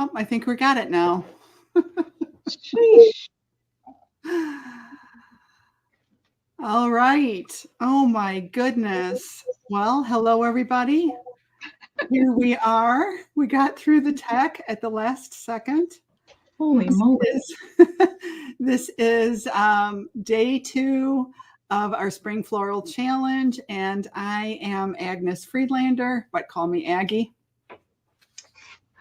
Oh, I think we got it now. Sheesh. All right. Oh my goodness. Well, hello everybody. Here we are. We got through the tech at the last second. Holy moly. This is day 2 of our Spring Floral Challenge, and I am Agnes Friedlander, but call me Aggie.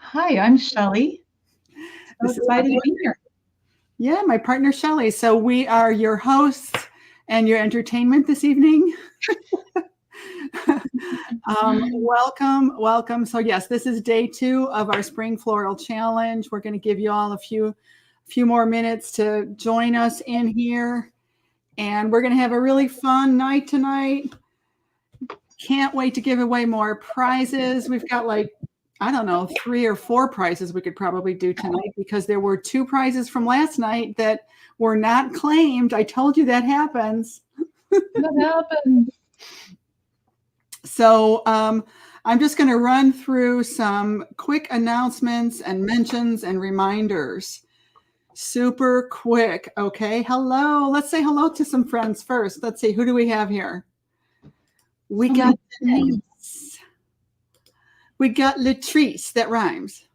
Hi, I'm Shelly. So excited to be here. Yeah, my partner Shelly. So we are your hosts and your entertainment this evening. Welcome. So yes, this is day 2 of our Spring Floral Challenge. We're going to give you all a few more minutes to join us in here, and we're going to have a really fun night tonight. Can't wait to give away more prizes. We've got like, I don't know, 3 or 4 prizes we could probably do tonight because there were 2 prizes from last night that were not claimed. I told you that happens. What happened? So I'm just going to run through some quick announcements and mentions and reminders. Super quick. Okay. Hello. Let's say hello to some friends first. Let's see. Who do we have here? We got Denise. We got Latrice. That rhymes.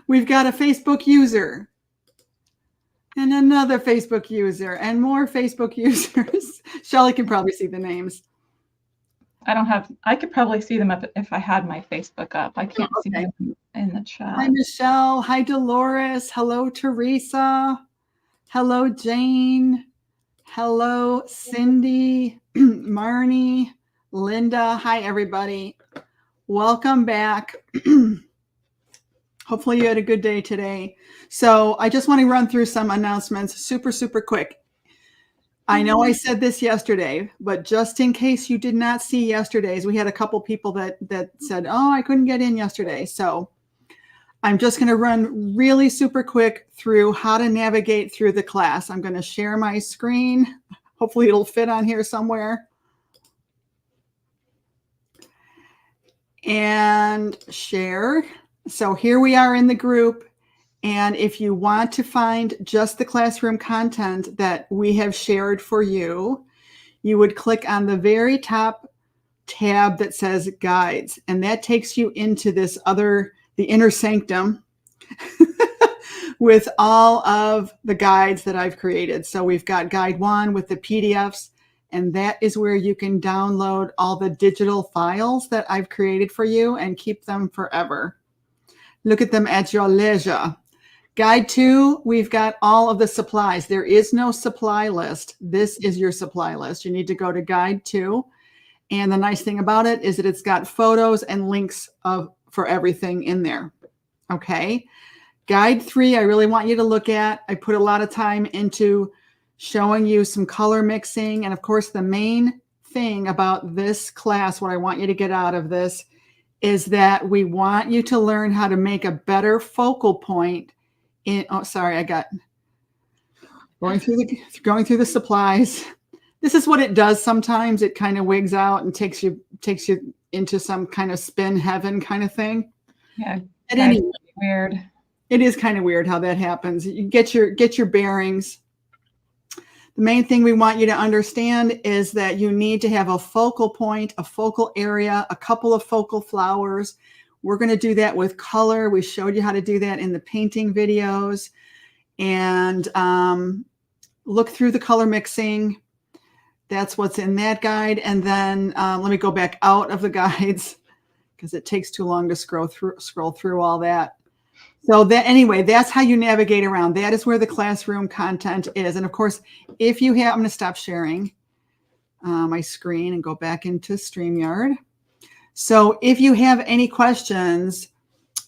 We've got a Facebook user. And another Facebook user. And more Facebook users. Shelly can probably see the names. I could probably see them if I had my Facebook up. I can't see them in the chat. Hi, Michelle. Hi, Dolores. Hello, Teresa. Hello, Jane. Hello, Cindy, Marnie, Linda. Hi, everybody. Welcome back. Hopefully you had a good day today. So I just want to run through some announcements super quick. I know I said this yesterday, but just in case you did not see yesterday's, we had a couple people that said, oh, I couldn't get in yesterday. So I'm just going to run really super quick through how to navigate through the class. I'm going to share my screen. Hopefully it'll fit on here somewhere. And share. So here we are in the group. And if you want to find just the classroom content that we have shared for you, you would click on the very top tab that says guides. And that takes you into this the inner sanctum with all of the guides that I've created. So we've got guide 1 with the PDFs, and that is where you can download all the digital files that I've created for you and keep them forever. Look at them at your leisure. Guide 2, we've got all of the supplies. There is no supply list. This is your supply list. You need to go to Guide 2. And the nice thing about it is that it's got photos and links for everything in there. Okay. Guide 3, I really want you to look at. I put a lot of time into showing you some color mixing. And of course, the main thing about this class, what I want you to get out of this, is that we want you to learn how to make a better focal point going through the supplies. This is what it does sometimes. It kind of wigs out and takes you into some kind of spin heaven kind of thing. Yeah. Weird. It is kind of weird how that happens. You get your bearings. The main thing we want you to understand is that you need to have a focal point, a focal area, a couple of focal flowers. We're going to do that with color. We showed you how to do that in the painting videos. And look through the color mixing. That's what's in that guide. And then let me go back out of the guides because it takes too long to scroll through all that. So that's how you navigate around. That is where the classroom content is. And of course, I'm going to stop sharing my screen and go back into StreamYard. So if you have any questions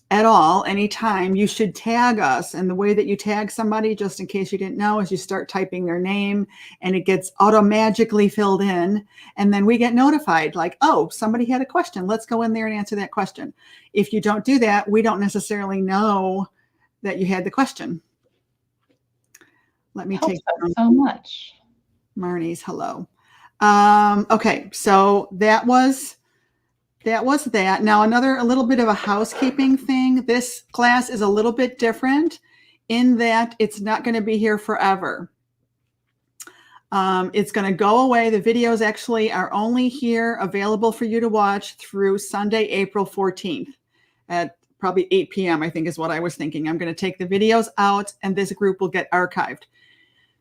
at all, anytime, you should tag us. And the way that you tag somebody, just in case you didn't know, is you start typing their name and it gets automatically filled in. And then we get notified like, oh, somebody had a question. Let's go in there and answer that question. If you don't do that, we don't necessarily know that you had the question. Let me take so much. Marnie's hello. Okay, so that was that was that. Now, a little bit of a housekeeping thing. This class is a little bit different in that it's not going to be here forever. It's going to go away. The videos actually are only here available for you to watch through Sunday, April 14th at probably 8 p.m. I think is what I was thinking. I'm going to take the videos out and this group will get archived.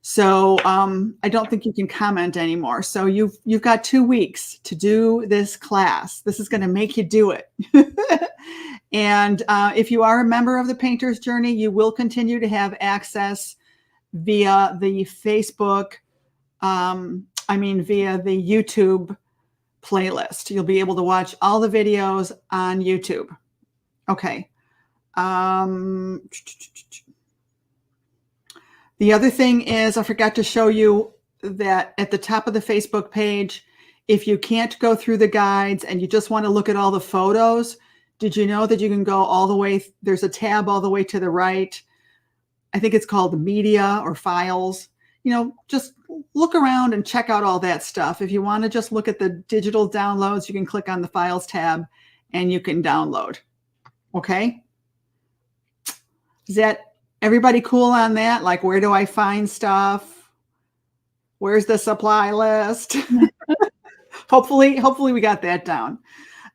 So I don't think you can comment anymore. So you've got 2 weeks to do this class. This is going to make you do it. And if you are a member of the Painter's Journey, you will continue to have access via the Facebook, via the YouTube playlist. You'll be able to watch all the videos on YouTube. Okay. The other thing is I forgot to show you that at the top of the Facebook page, if you can't go through the guides and you just want to look at all the photos, did you know that you can go all the way? There's a tab all the way to the right. I think it's called media or files. Just look around and check out all that stuff. If you want to just look at the digital downloads, you can click on the files tab and you can download. Okay. Is that everybody cool on that? Like, where do I find stuff? Where's the supply list? Hopefully we got that down.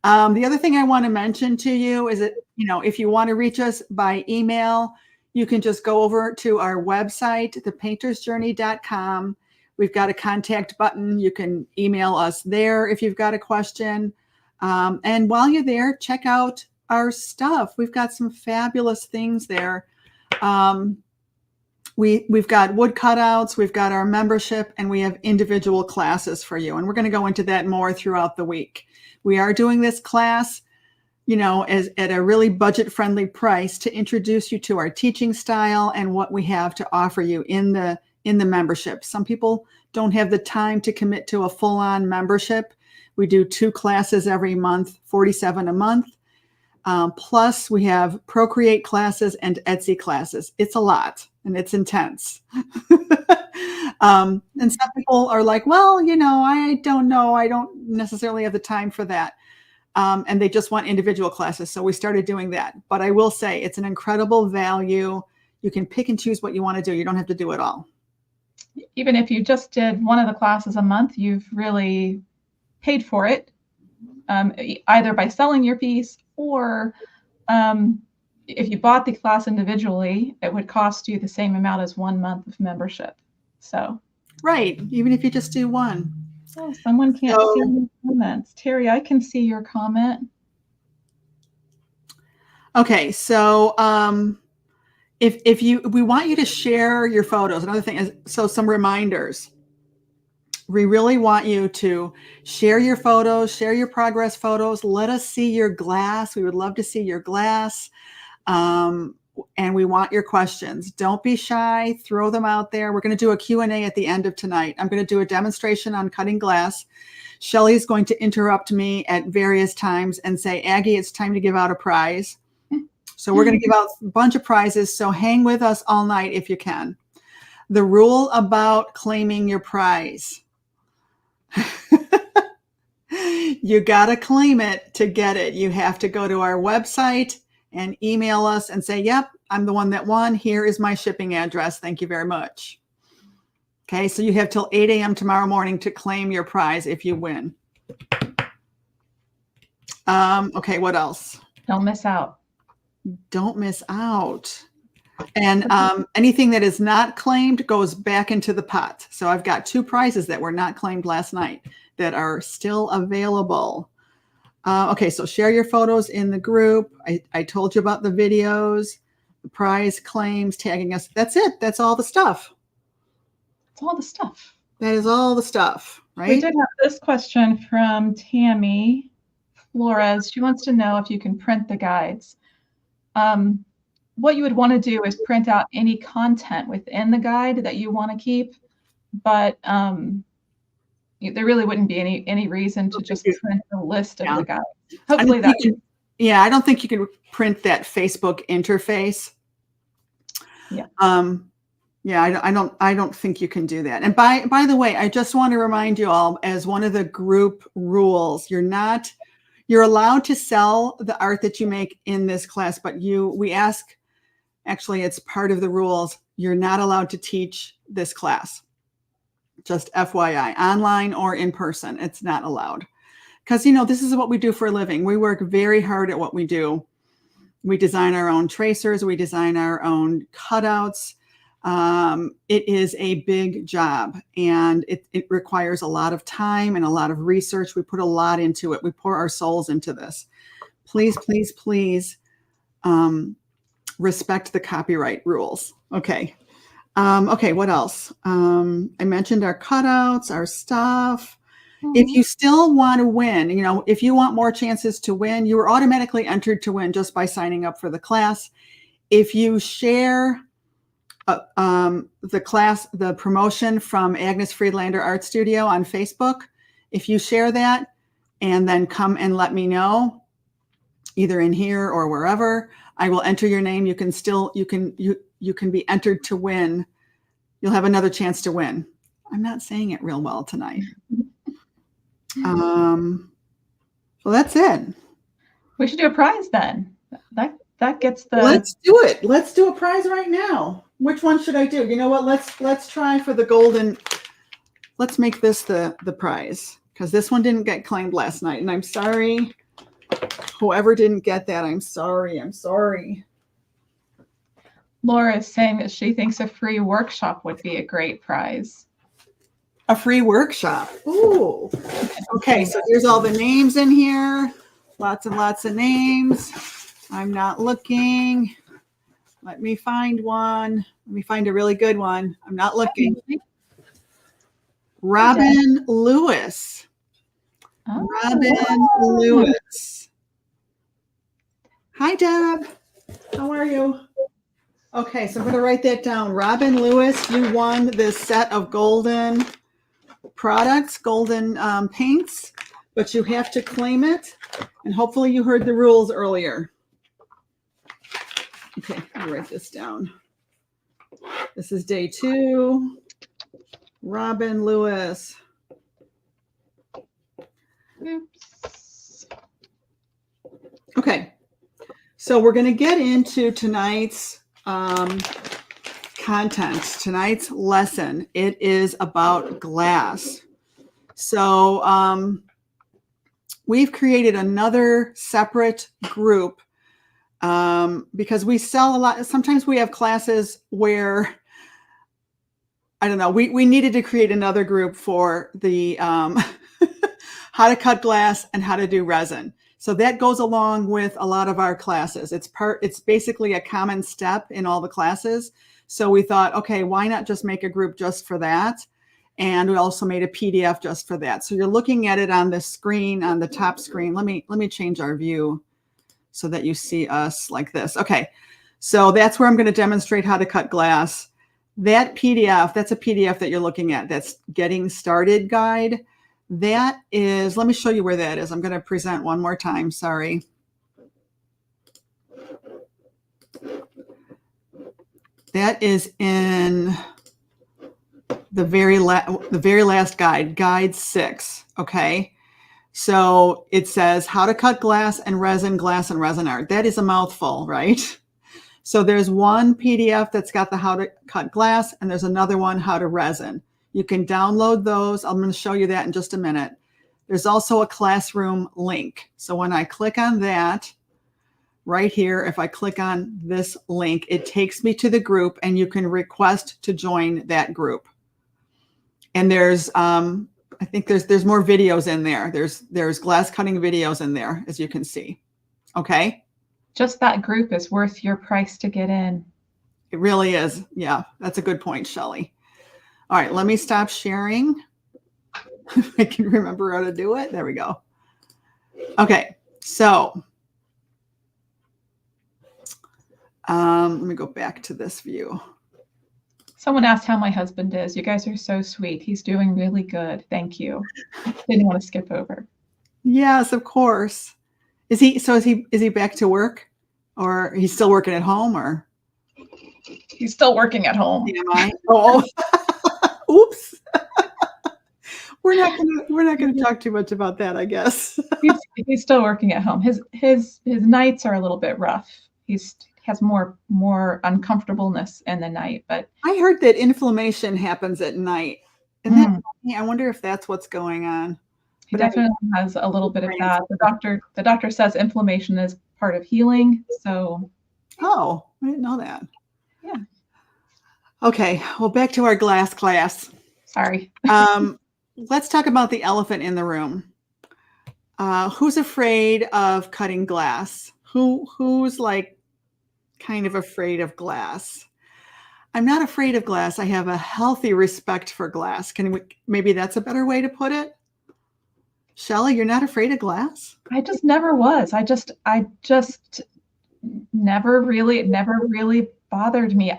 The other thing I want to mention to you is that, if you want to reach us by email, you can just go over to our website, thepaintersjourney.com. We've got a contact button. You can email us there if you've got a question. And while you're there, check out our stuff. We've got some fabulous things there. We've got wood cutouts, we've got our membership, and we have individual classes for you. And we're going to go into that more throughout the week. We are doing this class, as at a really budget-friendly price to introduce you to our teaching style and what we have to offer you in the membership. Some people don't have the time to commit to a full-on membership. We do 2 classes every month, $47 a month. Plus, we have Procreate classes and Etsy classes. It's a lot, and it's intense. And some people are like, well, I don't know. I don't necessarily have the time for that. And they just want individual classes. So we started doing that. But I will say it's an incredible value. You can pick and choose what you want to do. You don't have to do it all. Even if you just did one of the classes a month, you've really paid for it, either by selling your piece or if you bought the class individually, it would cost you the same amount as 1 month of membership. So, right, even if you just do one. Oh, someone can't see the comments. Terry, I can see your comment. Okay, so we want you to share your photos. Another thing is, so some reminders. We really want you to share your photos, share your progress photos. Let us see your glass. We would love to see your glass. And we want your questions. Don't be shy. Throw them out there. We're going to do a Q&A at the end of tonight. I'm going to do a demonstration on cutting glass. Shelley is going to interrupt me at various times and say, Aggie, it's time to give out a prize. So we're going to give out a bunch of prizes. So hang with us all night if you can. The rule about claiming your prize. You got to claim it to get it. You have to go to our website and email us and say, yep, I'm the one that won. Here is my shipping address. Thank you very much. Okay, so you have till 8 a.m. tomorrow morning to claim your prize if you win. Okay, what else? Don't miss out. Don't miss out. And anything that is not claimed goes back into the pot. So I've got 2 prizes that were not claimed last night that are still available. Okay, so share your photos in the group. I told you about the videos, the prize claims, tagging us. That's it. That's all the stuff. That's all the stuff. That is all the stuff, right? We did have this question from Tammy Flores. She wants to know if you can print the guides. What you would want to do is print out any content within the guide that you want to keep, but there really wouldn't be any reason to just print the list of the guides. Hopefully that. I don't think you can print that Facebook interface. Yeah. I don't think you can do that. And by the way, I just want to remind you all, as one of the group rules, you're not You're allowed to sell the art that you make in this class, but we ask, actually, it's part of the rules. You're not allowed to teach this class. Just FYI, online or in person, it's not allowed. Because, this is what we do for a living. We work very hard at what we do. We design our own tracers. We design our own cutouts. It is a big job, and it requires a lot of time and a lot of research. We put a lot into it. We pour our souls into this. Please, please, please respect the copyright rules. Okay. Okay, what else? I mentioned our cutouts, our stuff. If you still want to win, if you want more chances to win, you are automatically entered to win just by signing up for the class. If you share the class, the promotion from Agnes Friedlander Art Studio on Facebook, if you share that and then come and let me know, either in here or wherever, I will enter your name. You can be entered to win. You'll have another chance to win. I'm not saying it real well tonight. So that's it. We should do a prize then. That gets the. Let's do it. Let's do a prize right now. Which one should I do? You know what? Let's try for the golden. Let's make this the prize, because this one didn't get claimed last night, and I'm sorry. Whoever didn't get that, I'm sorry. I'm sorry. Laura is saying that she thinks a free workshop would be a great prize. A free workshop. Ooh. Okay, so here's all the names in here. Lots and lots of names. I'm not looking. Let me find one. Let me find a really good one. I'm not looking. Robin Lewis. Oh. Robin Lewis. Hi, Deb. How are you? Okay, so I'm going to write that down. Robin Lewis, you won this set of golden products, golden paints, but you have to claim it. And hopefully you heard the rules earlier. Okay, I'll write this down. This is day 2. Robin Lewis. Oops. Okay, so we're going to get into tonight's content, tonight's lesson. It is about glass. So we've created another separate group because we sell a lot. Sometimes we have classes where, I don't know, we needed to create another group for the how to cut glass and how to do resin. So that goes along with a lot of our classes. It's basically a common step in all the classes. So we thought, okay, why not just make a group just for that? And we also made a PDF just for that. So you're looking at it on the screen, on the top screen. Let me change our view so that you see us like this. Okay, so that's where I'm going to demonstrate how to cut glass. That PDF, that's a PDF that you're looking at. That's Getting Started Guide. That is, let me show you where that is. I'm going to present one more time. Sorry. That is in the very last guide, guide 6. Okay. So it says how to cut glass and resin art. That is a mouthful, right? So there's one PDF that's got the how to cut glass, and there's another one, how to resin. You can download those. I'm going to show you that in just a minute. There's also a classroom link. So when I click on that right here, if I click on this link, it takes me to the group, and you can request to join that group. And there's, I think there's more videos in there. There's glass cutting videos in there, as you can see. Okay. Just that group is worth your price to get in. It really is. Yeah, that's a good point, Shelley. All right, let me stop sharing. I can remember how to do it. There we go. Okay, so let me go back to this view. Someone asked how my husband is. You guys are so sweet. He's doing really good. Thank you. Didn't want to skip over. Yes, of course. Is he back to work, or he's still working at home, or? He's still working at home. Am I? Oh, oops. we're not gonna talk too much about that, I guess. He's still working at home. His nights are a little bit rough. He has more uncomfortableness in the night, but I heard that inflammation happens at night. And that, I wonder if that's what's going on. he But definitely has a little bit of that. The doctor says inflammation is part of healing. So oh, I didn't know that. Yeah. Okay, well, back to our glass class. Sorry. Let's talk about the elephant in the room. Who's afraid of cutting glass? Who's like kind of afraid of glass? I'm not afraid of glass. I have a healthy respect for glass. Maybe that's a better way to put it? Shelley, you're not afraid of glass? I just never was. I just never really bothered me.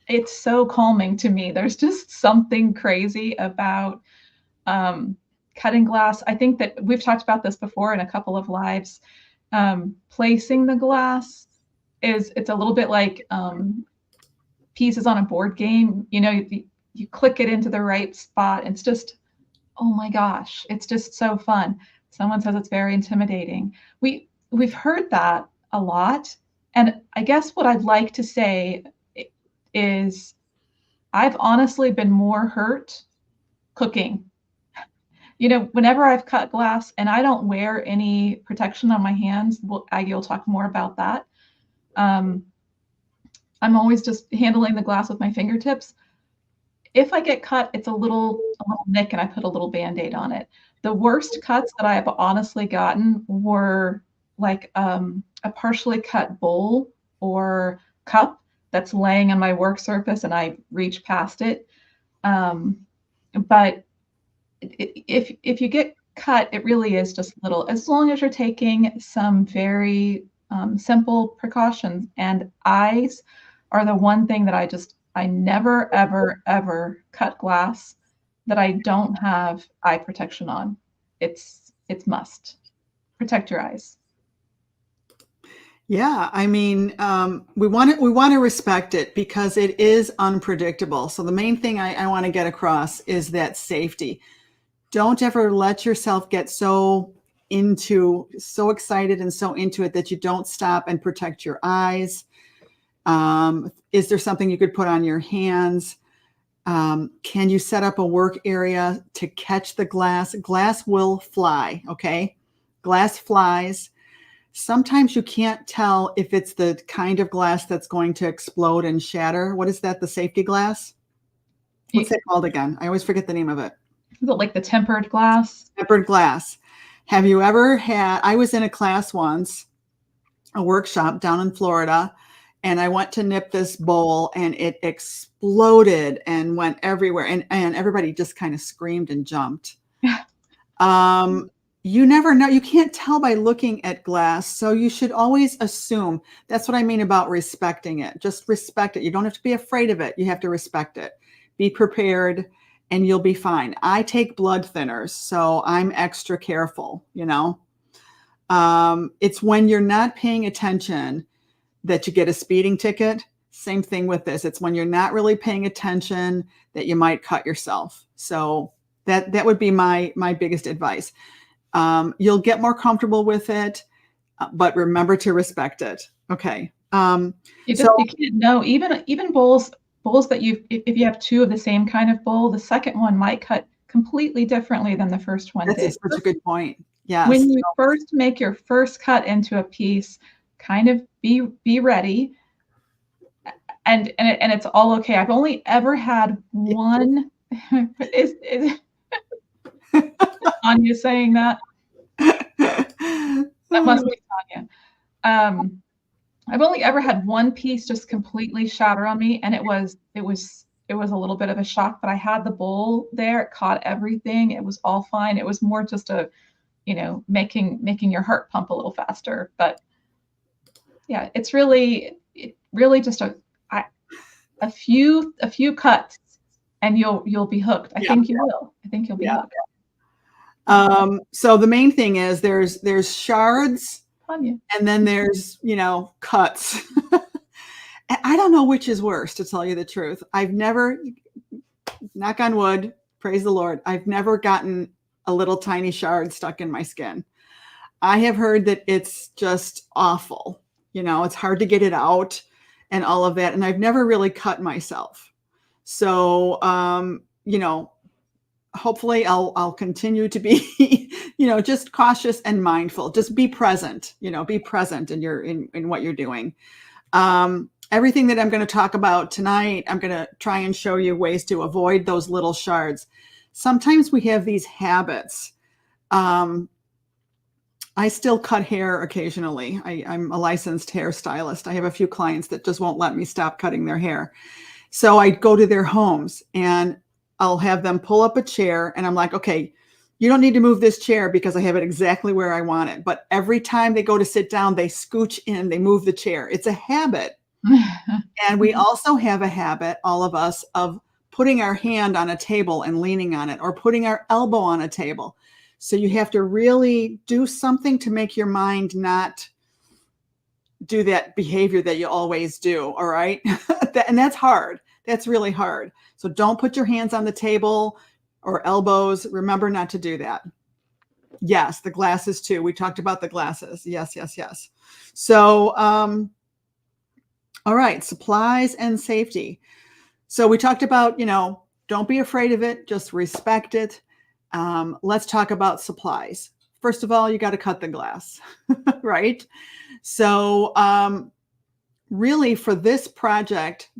It's so calming to me. There's just something crazy about cutting glass. I think that we've talked about this before in a couple of lives. Placing the glass it's a little bit like pieces on a board game. You click it into the right spot. It's just, oh my gosh, it's just so fun. Someone says it's very intimidating. We've heard that a lot. And I guess what I'd like to say is I've honestly been more hurt cooking. Whenever I've cut glass and I don't wear any protection on my hands, Aggie will talk more about that. I'm always just handling the glass with my fingertips. If I get cut, it's a little nick and I put a little Band-Aid on it. The worst cuts that I have honestly gotten were like a partially cut bowl or cup that's laying on my work surface and I reach past it. But if you get cut, it really is just little, as long as you're taking some very simple precautions. And eyes are the one thing that I never, ever, ever cut glass that I don't have eye protection on. It's must. Protect your eyes. Yeah, I mean, we want to respect it because it is unpredictable. So the main thing I want to get across is that safety. Don't ever let yourself get so excited and so into it that you don't stop and protect your eyes. Is there something you could put on your hands? Can you set up a work area to catch the glass? Glass will fly, okay? Glass flies. Sometimes you can't tell if it's the kind of glass that's going to explode and shatter. What is that, the safety glass? What's that called again? I always forget the name of it. Is it like the tempered glass? Tempered glass. Have you ever I was in a class once, a workshop down in Florida, and I went to nip this bowl and it exploded and went everywhere. And everybody just kind of screamed and jumped. You never know. You can't tell by looking at glass. So you should always assume. That's what I mean about respecting it. Just respect it. You don't have to be afraid of it. You have to respect it. Be prepared and you'll be fine. I take blood thinners, so I'm extra careful, It's when you're not paying attention that you get a speeding ticket. Same thing with this. It's when you're not really paying attention that you might cut yourself. So that would be my biggest advice. You'll get more comfortable with it, but remember to respect it. Okay. You can't know. Even bowls that if you have two of the same kind of bowl, the second one might cut completely differently than the first one did. That's such a good point. Yes. When you first make your first cut into a piece, kind of be ready, and it's all okay. I've only ever had one. Is Tanya saying that? That must be Tanya. I've only ever had one piece just completely shatter on me, and it was a little bit of a shock. But I had the bowl there; it caught everything. It was all fine. It was more just making your heart pump a little faster. But yeah, it's really just a few cuts, and you'll be hooked. I think you will. I think you'll be hooked. So the main thing is there's shards, Tanya. And then there's cuts. I don't know which is worse, to tell you the truth. I've never, knock on wood, praise the Lord, I've never gotten a little tiny shard stuck in my skin. I have heard that it's just awful. You know, it's hard to get it out and all of that. And I've never really cut myself. So, you know, hopefully I'll continue to be, you know, just cautious and mindful. Just be present, you know, be present in what you're doing. Everything that I'm going to talk about tonight, I'm going to try and show you ways to avoid those little shards. Sometimes we have these habits. I still cut hair occasionally. I'm a licensed hairstylist. I have a few clients that just won't let me stop cutting their hair. So I go to their homes and I'll have them pull up a chair and I'm like, okay, you don't need to move this chair because I have it exactly where I want it. But every time they go to sit down, they scooch in, they move the chair. It's a habit. And we also have a habit, all of us, of putting our hand on a table and leaning on it, or putting our elbow on a table. So you have to really do something to make your mind not do that behavior that you always do. All right. And that's hard. That's really hard. So don't put your hands on the table or elbows. Remember not to do that. Yes, the glasses too. We talked about the glasses. Yes, yes, yes. So, all right, supplies and safety. So we talked about, you know, don't be afraid of it. Just respect it. Let's talk about supplies. First of all, you got to cut the glass, right? So really for this project,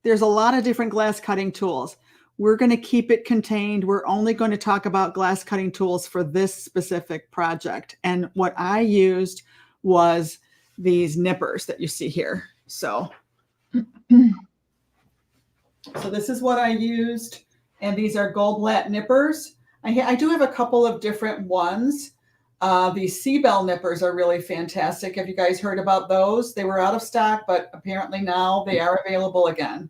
there's a lot of different glass cutting tools. We're going to keep it contained. We're only going to talk about glass cutting tools for this specific project. And what I used was these nippers that you see here. So this is what I used. And these are Goldblatt nippers. I do have a couple of different ones. These Seabell nippers are really fantastic. Have you guys heard about those? They were out of stock, but apparently now they are available again.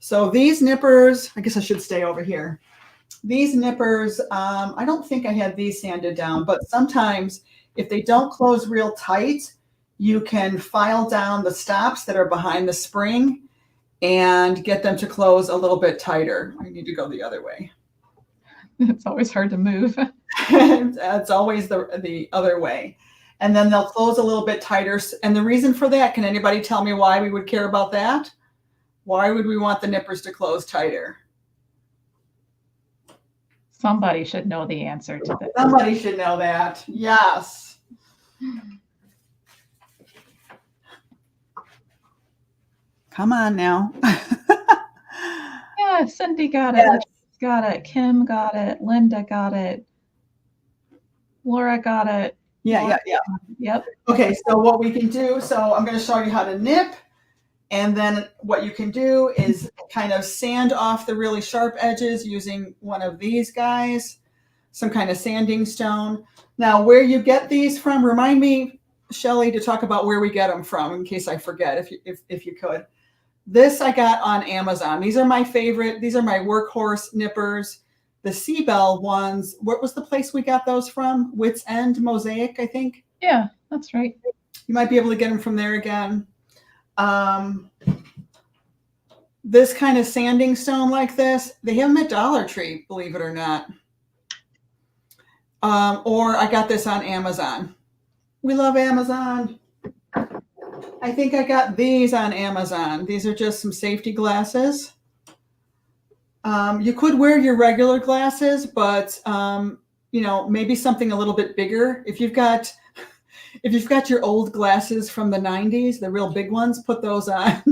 So these nippers, I guess I should stay over here. These nippers, I don't think I had these sanded down, but sometimes if they don't close real tight, you can file down the stops that are behind the spring and get them to close a little bit tighter. I need to go the other way. It's always hard to move. It's always the other way. And then they'll close a little bit tighter. And the reason for that, can anybody tell me why we would care about that? Why would we want the nippers to close tighter? Somebody should know the answer to this. Somebody should know that. Yes. Come on now. Yeah, Cindy got it. Yes. Got it. Kim got it. Linda got it. Laura got it. Yeah. Yep. Okay, so what we can do, so I'm going to show you how to nip. And then what you can do is kind of sand off the really sharp edges using one of these guys, some kind of sanding stone. Now, where you get these from, remind me, Shelly, to talk about where we get them from in case I forget, if you could. This I got on Amazon. These are my favorite. These are my workhorse nippers. The Seabell ones, what was the place we got those from? Wits End Mosaic, I think. Yeah, that's right. You might be able to get them from there again. This kind of sanding stone like this, they have them at Dollar Tree, believe it or not. Or I got this on Amazon. We love Amazon. I think I got these on Amazon. These are just some safety glasses. You could wear your regular glasses, but you know, maybe something a little bit bigger. If you've got your old glasses from the 90s, the real big ones, put those on.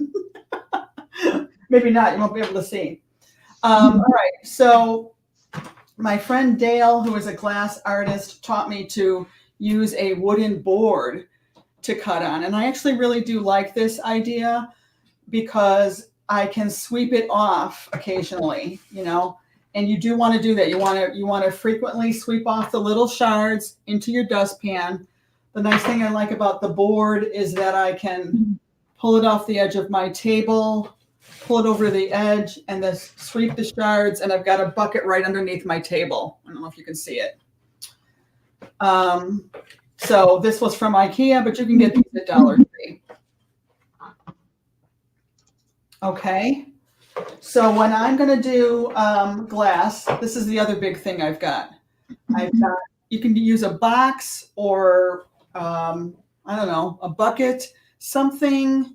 Maybe not, you won't be able to see. All right, so my friend Dale, who is a glass artist, taught me to use a wooden board to cut on. And I actually really do like this idea because I can sweep it off occasionally, you know, and you do want to do that. You want to frequently sweep off the little shards into your dustpan. The nice thing I like about the board is that I can pull it off the edge of my table, pull it over the edge, and then sweep the shards, and I've got a bucket right underneath my table. I don't know if you can see it. So this was from IKEA, but you can get these at Dollar Tree. Okay. So when I'm going to do glass, this is the other big thing I've got. You can use a box or, I don't know, a bucket, something.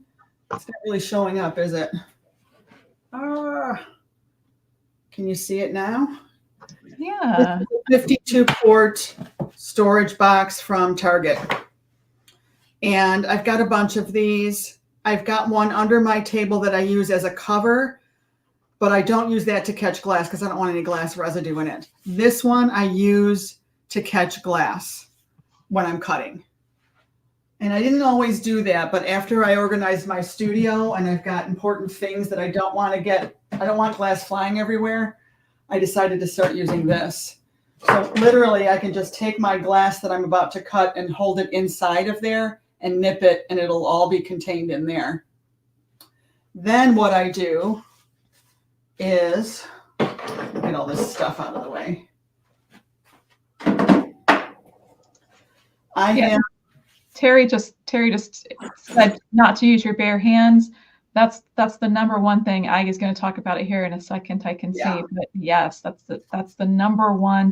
It's not really showing up, is it? Can you see it now? Yeah. 52 quart storage box from Target. And I've got a bunch of these. I've got one under my table that I use as a cover, but I don't use that to catch glass because I don't want any glass residue in it. This one I use to catch glass when I'm cutting. And I didn't always do that, but after I organized my studio and I've got important things that I don't want glass flying everywhere, I decided to start using this. So literally I can just take my glass that I'm about to cut and hold it inside of there and nip it, and it'll all be contained in there. Then what I do is get all this stuff out of the way. Terry just said not to use your bare hands. That's the number one thing. Aggie's going to talk about it here in a second. I can see, but yes, that's the number one.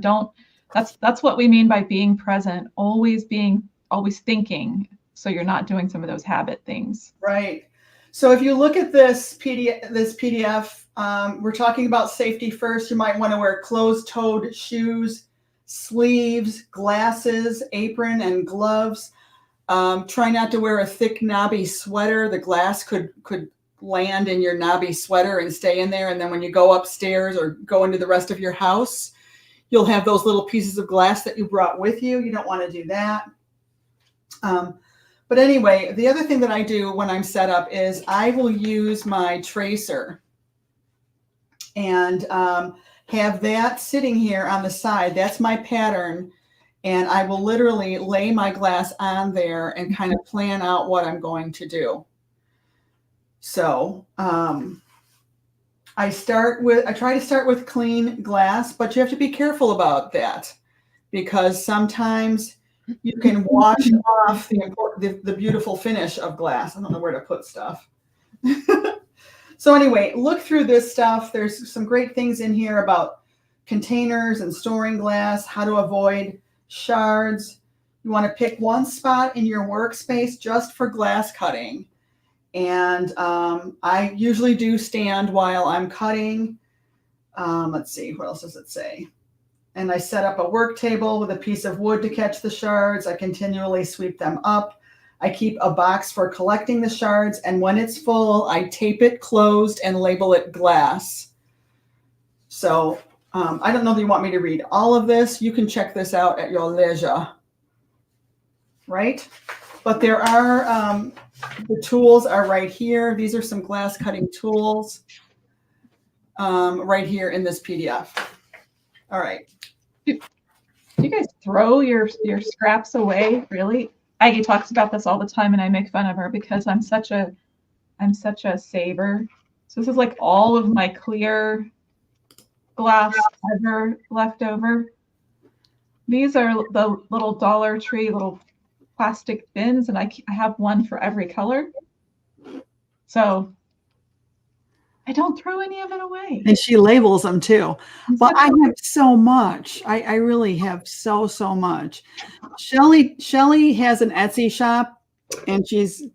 That's what we mean by being present. Always thinking. So you're not doing some of those habit things. Right. So if you look at this PDF, we're talking about safety first. You might want to wear closed-toed shoes, sleeves, glasses, apron, and gloves. Try not to wear a thick knobby sweater. The glass could land in your knobby sweater and stay in there. And then when you go upstairs or go into the rest of your house, you'll have those little pieces of glass that you brought with you. You don't want to do that. But anyway, the other thing that I do when I'm set up is I will use my tracer and have that sitting here on the side. That's my pattern. And I will literally lay my glass on there and kind of plan out what I'm going to do. So I try to start with clean glass, but you have to be careful about that because sometimes you can wash off the beautiful finish of glass. I don't know where to put stuff. So anyway, look through this stuff. There's some great things in here about containers and storing glass, how to avoid shards. You want to pick one spot in your workspace just for glass cutting. And I usually do stand while I'm cutting. Let's see, what else does it say? And I set up a work table with a piece of wood to catch the shards. I continually sweep them up. I keep a box for collecting the shards. And when it's full, I tape it closed and label it glass. So I don't know if you want me to read all of this. You can check this out at your leisure, right? But there are, the tools are right here. These are some glass cutting tools right here in this PDF. All right. Do you guys throw your scraps away? Really? Aggie talks about this all the time, and I make fun of her because I'm such a saver. So this is like all of my clear glass ever left over. These are the little Dollar Tree little plastic bins, and I have one for every color. So I don't throw any of it away. And she labels them too. But I have so much. I really have so much. Shelly has an Etsy shop, and she's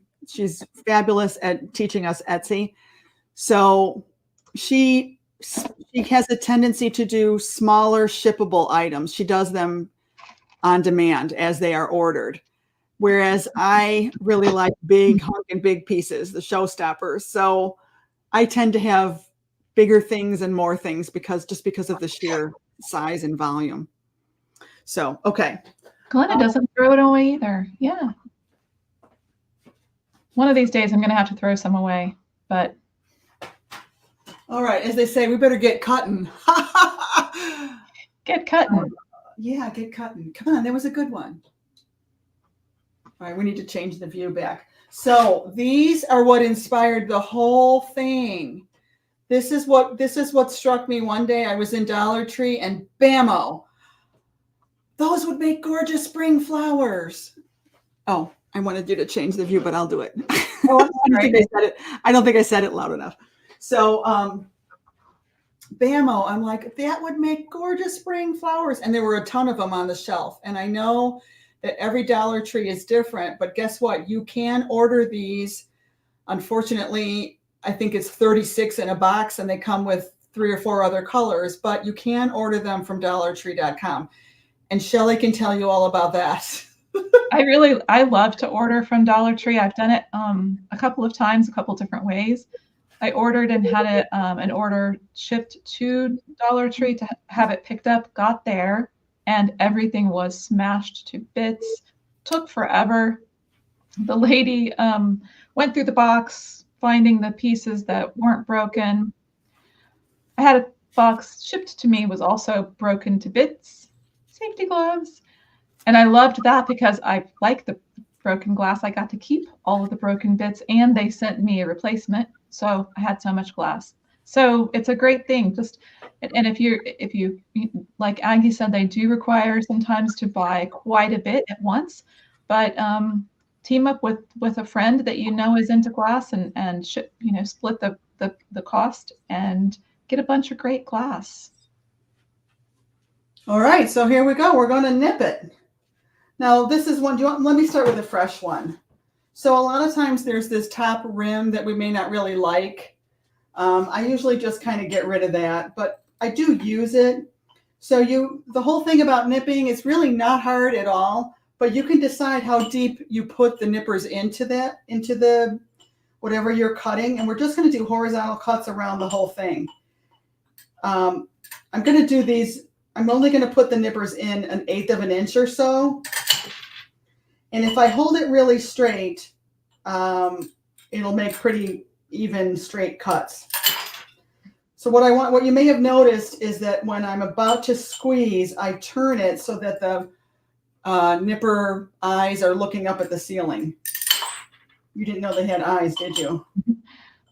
fabulous at teaching us Etsy. So she has a tendency to do smaller shippable items. She does them on demand as they are ordered. Whereas I really like big hunkin' big pieces, the showstoppers. So I tend to have bigger things and more things because of the sheer size and volume. So, okay. Glenna doesn't throw it away either. Yeah. One of these days I'm going to have to throw some away, but. All right. As they say, we better get cutting. Get cutting. Yeah, get cutting. Come on. That was a good one. All right. We need to change the view back. So these are what inspired the whole thing. This is what struck me one day. I was in Dollar Tree and bammo, those would make gorgeous spring flowers. Oh, I wanted you to change the view, but I'll do it. I don't think I said it loud enough. So Bamo, I'm like, that would make gorgeous spring flowers. And there were a ton of them on the shelf. And I know that every Dollar Tree is different, but guess what? You can order these. Unfortunately, I think it's 36 in a box and they come with 3 or 4 other colors, but you can order them from dollartree.com. And Shelly can tell you all about that. I love to order from Dollar Tree. I've done it a couple of times, a couple different ways. I ordered and had it an order shipped to Dollar Tree to have it picked up, got there, and everything was smashed to bits. Took forever. The lady went through the box, finding the pieces that weren't broken. I had a box shipped to me, was also broken to bits. Safety gloves. And I loved that because I like the broken glass. I got to keep all of the broken bits and they sent me a replacement. So I had so much glass. So it's a great thing. And if you like Aggie said, they do require sometimes to buy quite a bit at once, but team up with a friend that you know is into glass and split the cost and get a bunch of great glass. All right, so here we go. We're going to nip it. Now, this is one. Let me start with a fresh one. So a lot of times there's this top rim that we may not really like. I usually just kind of get rid of that, but I do use it. So the whole thing about nipping is really not hard at all, but you can decide how deep you put the nippers into the whatever you're cutting. And we're just going to do horizontal cuts around the whole thing. I'm going to do these. I'm only going to put the nippers in 1/8 of an inch or so. And if I hold it really straight, it'll make pretty even straight cuts. So what you may have noticed is that when I'm about to squeeze, I turn it so that the nipper eyes are looking up at the ceiling. You didn't know they had eyes, did you?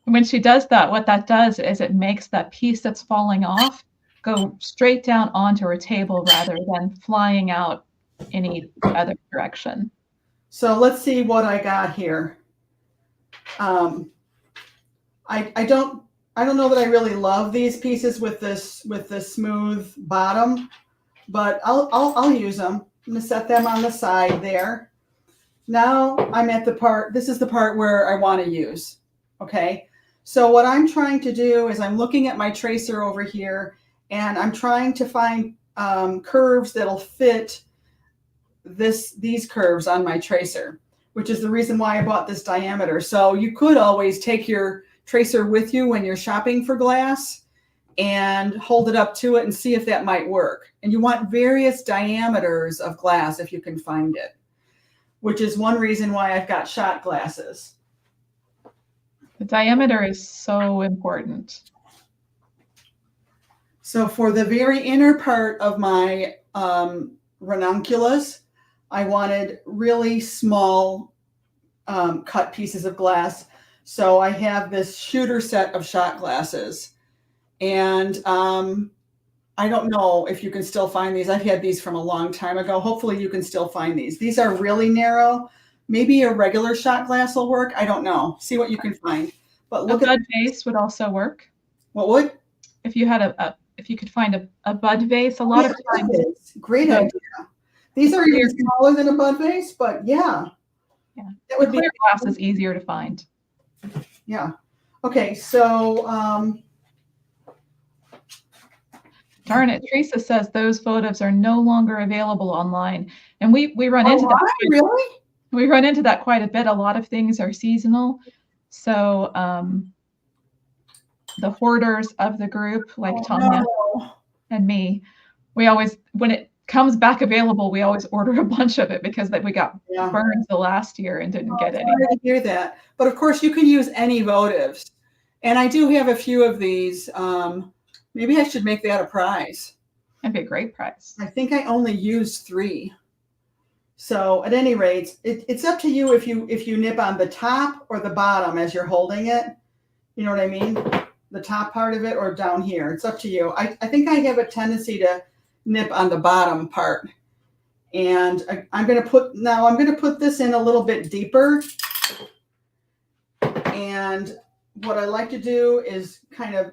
When she does that, what that does is it makes that piece that's falling off go straight down onto her table rather than flying out any other direction. So let's see what I got here. I don't know that I really love these pieces with this smooth bottom, but I'll use them. I'm gonna set them on the side there. Now I'm at the part. This is the part where I want to use. Okay. So what I'm trying to do is I'm looking at my tracer over here, and I'm trying to find curves that'll fit these curves on my tracer, which is the reason why I bought this diameter. So you could always take your tracer with you when you're shopping for glass and hold it up to it and see if that might work. And you want various diameters of glass if you can find it, which is one reason why I've got shot glasses. The diameter is so important. So for the very inner part of my ranunculus, I wanted really small cut pieces of glass. So I have this shooter set of shot glasses. And I don't know if you can still find these. I've had these from a long time ago. Hopefully you can still find these. These are really narrow. Maybe a regular shot glass will work. I don't know. See what you can find. But look, a bud vase would also work. What would? If you had if you could find a bud vase, a lot of times. Great idea. These are even smaller than a bud vase, but yeah. Yeah. That would be. Clear glass is easier to find. Yeah. Okay. So. Darn it, Teresa says those photos are no longer available online, and we run into that. Really? We run into that quite a bit. A lot of things are seasonal, so the hoarders of the group, like Tanya and me, we always, when it comes back available, we always order a bunch of it because we got burned the last year and didn't get any. I hear that, but of course you can use any votives, and I do have a few of these. Maybe I should make that a prize. That'd be a great prize. I think I only used 3. So at any rate, it's up to you if you nip on the top or the bottom as you're holding it. You know what I mean? The top part of it or down here. It's up to you. I think I have a tendency to nip on the bottom part. And I'm going to put this in a little bit deeper. And what I like to do is kind of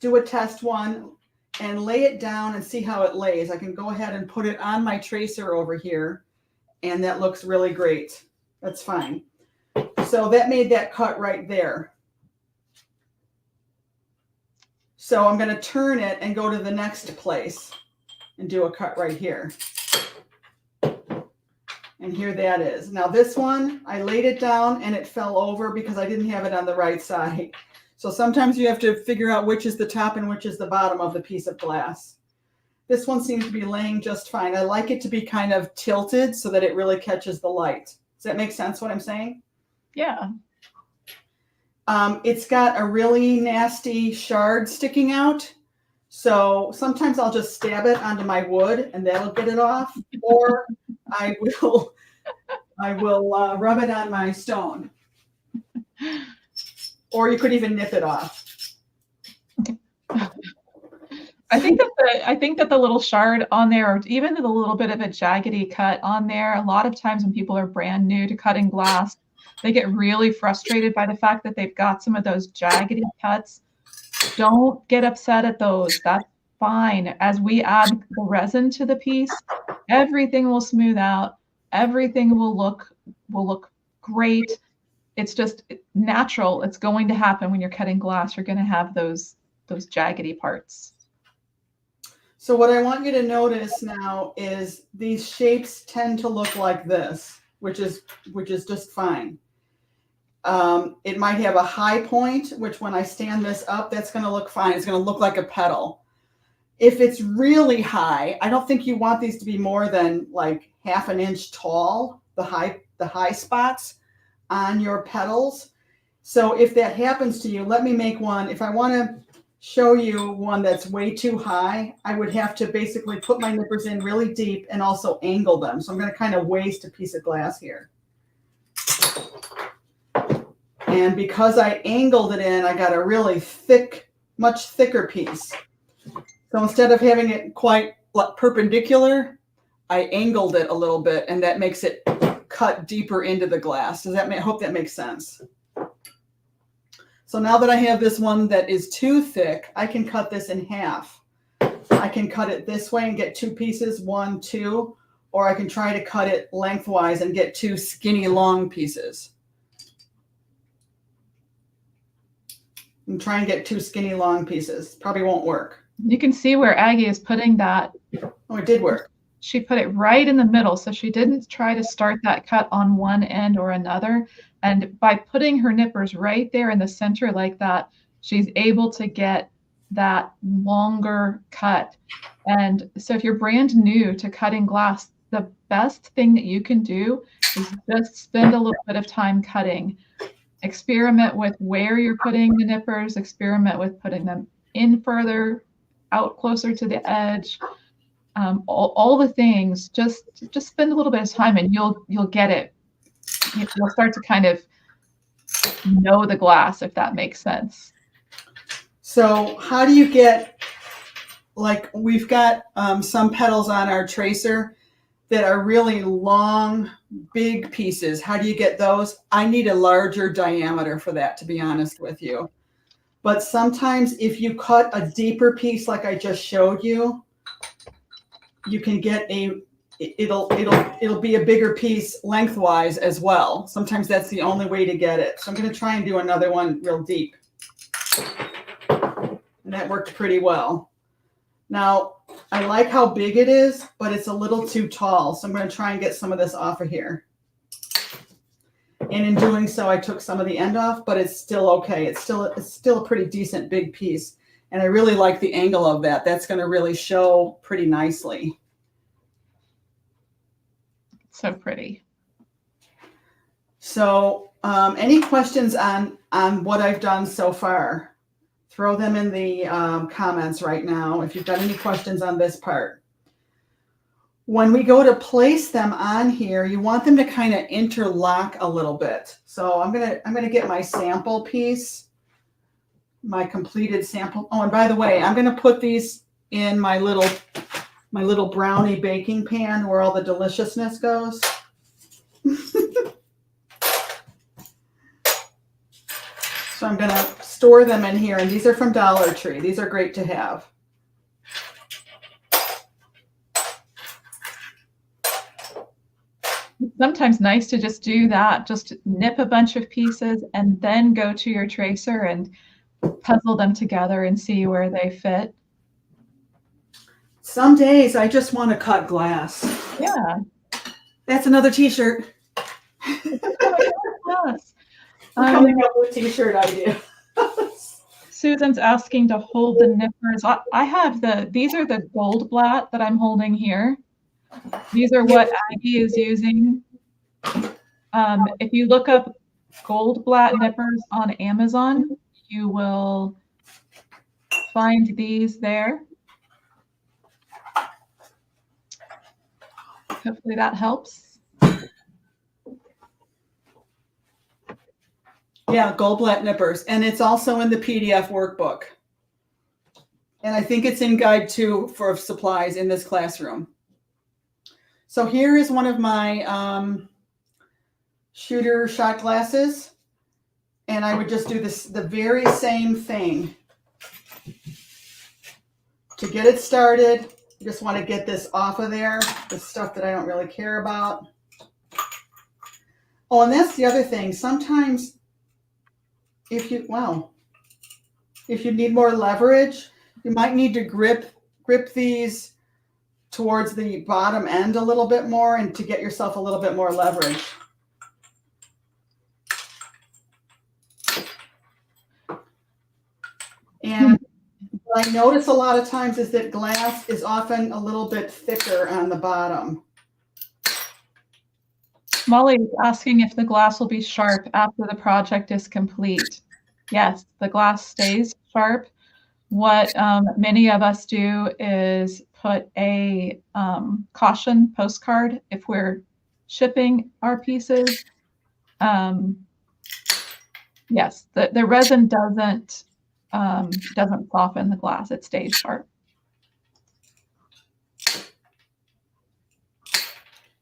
do a test one and lay it down and see how it lays. I can go ahead and put it on my tracer over here, and that looks really great. That's fine. So that made that cut right there. So I'm going to turn it and go to the next place and do a cut right here. And here that is. Now this one, I laid it down and it fell over because I didn't have it on the right side. So sometimes you have to figure out which is the top and which is the bottom of the piece of glass. This one seems to be laying just fine. I like it to be kind of tilted so that it really catches the light. Does that make sense what I'm saying? Yeah. It's got a really nasty shard sticking out. So sometimes I'll just stab it onto my wood and that'll get it off. Or I will rub it on my stone. Or you could even nip it off. I think that the little shard on there, or even the little bit of a jaggedy cut on there, a lot of times when people are brand new to cutting glass, they get really frustrated by the fact that they've got some of those jaggedy cuts. Don't get upset at those. That's fine. As we add the resin to the piece, everything will smooth out. Everything will look great. It's just natural. It's going to happen when you're cutting glass. You're going to have those jaggedy parts. So what I want you to notice now is these shapes tend to look like this, which is just fine. It might have a high point, which when I stand this up, that's going to look fine. It's going to look like a petal. If it's really high, I don't think you want these to be more than like ½ an inch tall, the high spots on your petals. So if that happens to you, let me make one. If I want to show you one that's way too high, I would have to basically put my nippers in really deep and also angle them. So I'm going to kind of waste a piece of glass here. And because I angled it in, I got a really thick, much thicker piece. So instead of having it quite perpendicular, I angled it a little bit, and that makes it cut deeper into the glass. I hope that makes sense. So now that I have this one that is too thick, I can cut this in half. I can cut it this way and get two pieces, 1, 2, or I can try to cut it lengthwise and get two skinny long pieces. And try and get two skinny long pieces. Probably won't work. You can see where Aggie is putting that. Oh, it did work. She put it right in the middle. So she didn't try to start that cut on one end or another. And by putting her nippers right there in the center like that, she's able to get that longer cut. And so if you're brand new to cutting glass, the best thing that you can do is just spend a little bit of time cutting. Experiment with where you're putting the nippers, experiment with putting them in further, out closer to the edge. All the things, just spend a little bit of time and you'll get it. You'll start to kind of know the glass, if that makes sense. So how do you get, like we've got some petals on our tracer that are really long, big pieces. How do you get those? I need a larger diameter for that, to be honest with you. But sometimes if you cut a deeper piece like I just showed you, you can get it'll be a bigger piece lengthwise as well. Sometimes that's the only way to get it. So I'm going to try and do another one real deep. And that worked pretty well. Now, I like how big it is, but it's a little too tall. So I'm going to try and get some of this off of here. And in doing so, I took some of the end off, but it's still okay. It's still a pretty decent big piece. And I really like the angle of that. That's going to really show pretty nicely. So pretty. So any questions on what I've done so far? Throw them in the comments right now if you've got any questions on this part. When we go to place them on here, you want them to kind of interlock a little bit. So I'm gonna get my sample piece, my completed sample. Oh, and by the way, I'm gonna put these in my little brownie baking pan where all the deliciousness goes. So I'm going to store them in here, and these are from Dollar Tree. These are great to have. It's sometimes nice to just do that, just nip a bunch of pieces and then go to your tracer and puzzle them together and see where they fit. Some days I just want to cut glass. Yeah. That's another t-shirt. Yes. Coming up with t-shirt idea. Susan's asking to hold the nippers. I have these are the Goldblatt that I'm holding here. These are what Aggie is using. If you look up Goldblatt nippers on Amazon, you will find these there. Hopefully that helps. Yeah, Goldblatt nippers. And it's also in the PDF workbook. And I think it's in guide 2 for supplies in this classroom. So here is one of my shooter shot glasses. And I would just do the very same thing. To get it started, you just want to get this off of there, the stuff that I don't really care about. Oh, and that's the other thing. Sometimes if you need more leverage, you might need to grip these towards the bottom end a little bit more and to get yourself a little bit more leverage. And what I notice a lot of times is that glass is often a little bit thicker on the bottom. Molly is asking if the glass will be sharp after the project is complete. Yes, the glass stays sharp. What many of us do is put a caution postcard if we're shipping our pieces. Yes, the resin doesn't soften the glass; it stays sharp.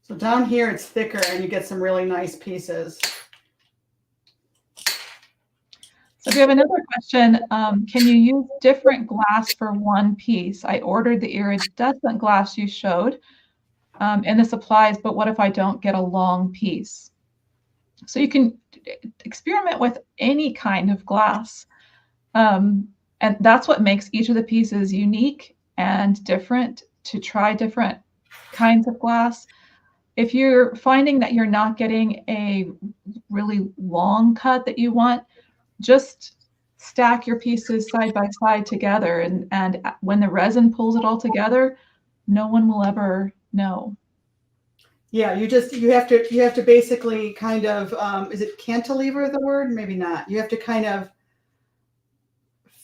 So down here it's thicker and you get some really nice pieces. So we have another question. Can you use different glass for one piece? I ordered the iridescent glass you showed in the supplies, but what if I don't get a long piece? So you can experiment with any kind of glass. And that's what makes each of the pieces unique and different, to try different kinds of glass. If you're finding that you're not getting a really long cut that you want, just stack your pieces side by side together. And when the resin pulls it all together, no one will ever know. Yeah, you have to basically kind of, is it cantilever the word? Maybe not. You have to kind of,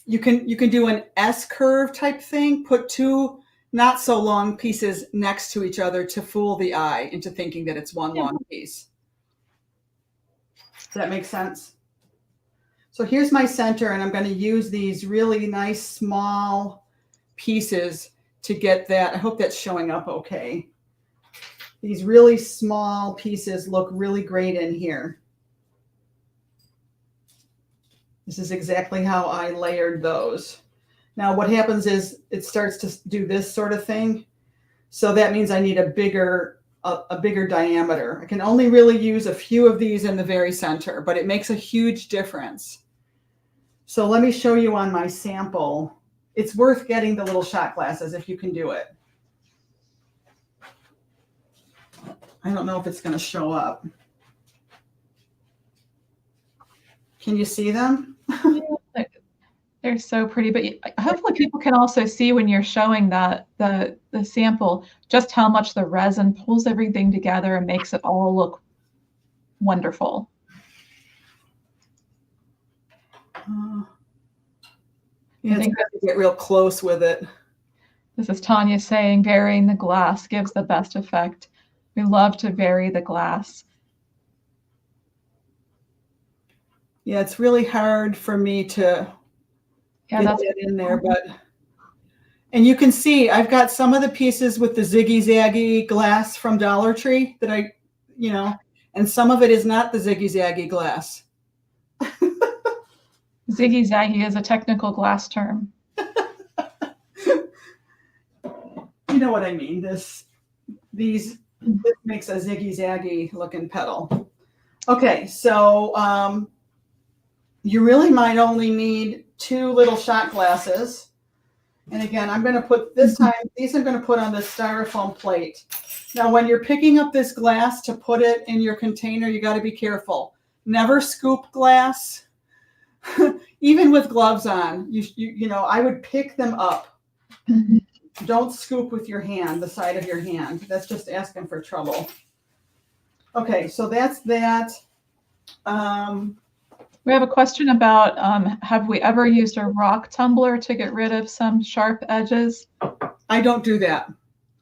you can do an S curve type thing, put two not so long pieces next to each other to fool the eye into thinking that it's one long piece. Does that make sense? So here's my center, and I'm going to use these really nice small pieces to get that. I hope that's showing up okay. These really small pieces look really great in here. This is exactly how I layered those. Now what happens is it starts to do this sort of thing. So that means I need a bigger diameter. I can only really use a few of these in the very center, but it makes a huge difference. So let me show you on my sample. It's worth getting the little shot glasses if you can do it. I don't know if it's going to show up. Can you see them? Yeah, they're so pretty, but hopefully people can also see when you're showing the sample just how much the resin pulls everything together and makes it all look wonderful. Yeah, it's got to get real close with it. This is Tanya saying, varying the glass gives the best effect. We love to vary the glass. Yeah, it's really hard for me to get that in there, and you can see I've got some of the pieces with the ziggy zaggy glass from Dollar Tree that and some of it is not the ziggy zaggy glass. Ziggy zaggy is a technical glass term. You know what I mean? This makes a ziggy zaggy looking petal. Okay, so you really might only need 2 little shot glasses. And again, I'm going to put this time, these I'm going to put on this styrofoam plate. Now, when you're picking up this glass to put it in your container, you got to be careful. Never scoop glass. Even with gloves on, you know, I would pick them up. Don't scoop with your hand, the side of your hand. That's just asking for trouble. Okay, so that's that. We have a question about have we ever used a rock tumbler to get rid of some sharp edges? I don't do that.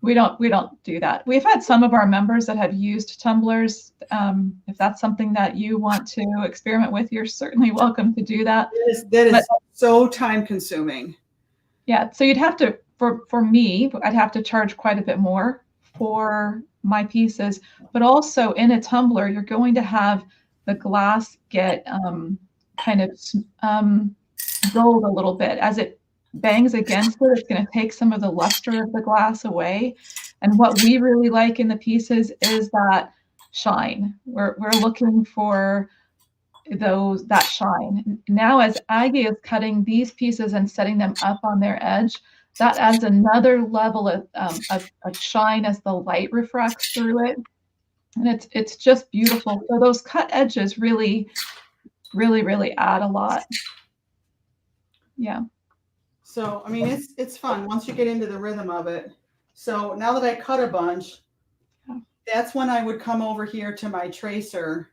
We don't do that. We've had some of our members that have used tumblers. If that's something that you want to experiment with, you're certainly welcome to do that. That is so time consuming. Yeah, so you'd have to, for me, I'd have to charge quite a bit more for my pieces, but also in a tumbler, you're going to have the glass get kind of dulled a little bit. As it bangs against it, it's going to take some of the luster of the glass away. And what we really like in the pieces is that shine. We're looking for that shine. Now, as Aggie is cutting these pieces and setting them up on their edge, that adds another level of shine as the light refracts through it. And it's just beautiful. So those cut edges really add a lot. Yeah. So, I mean, it's fun once you get into the rhythm of it. So now that I cut a bunch, that's when I would come over here to my tracer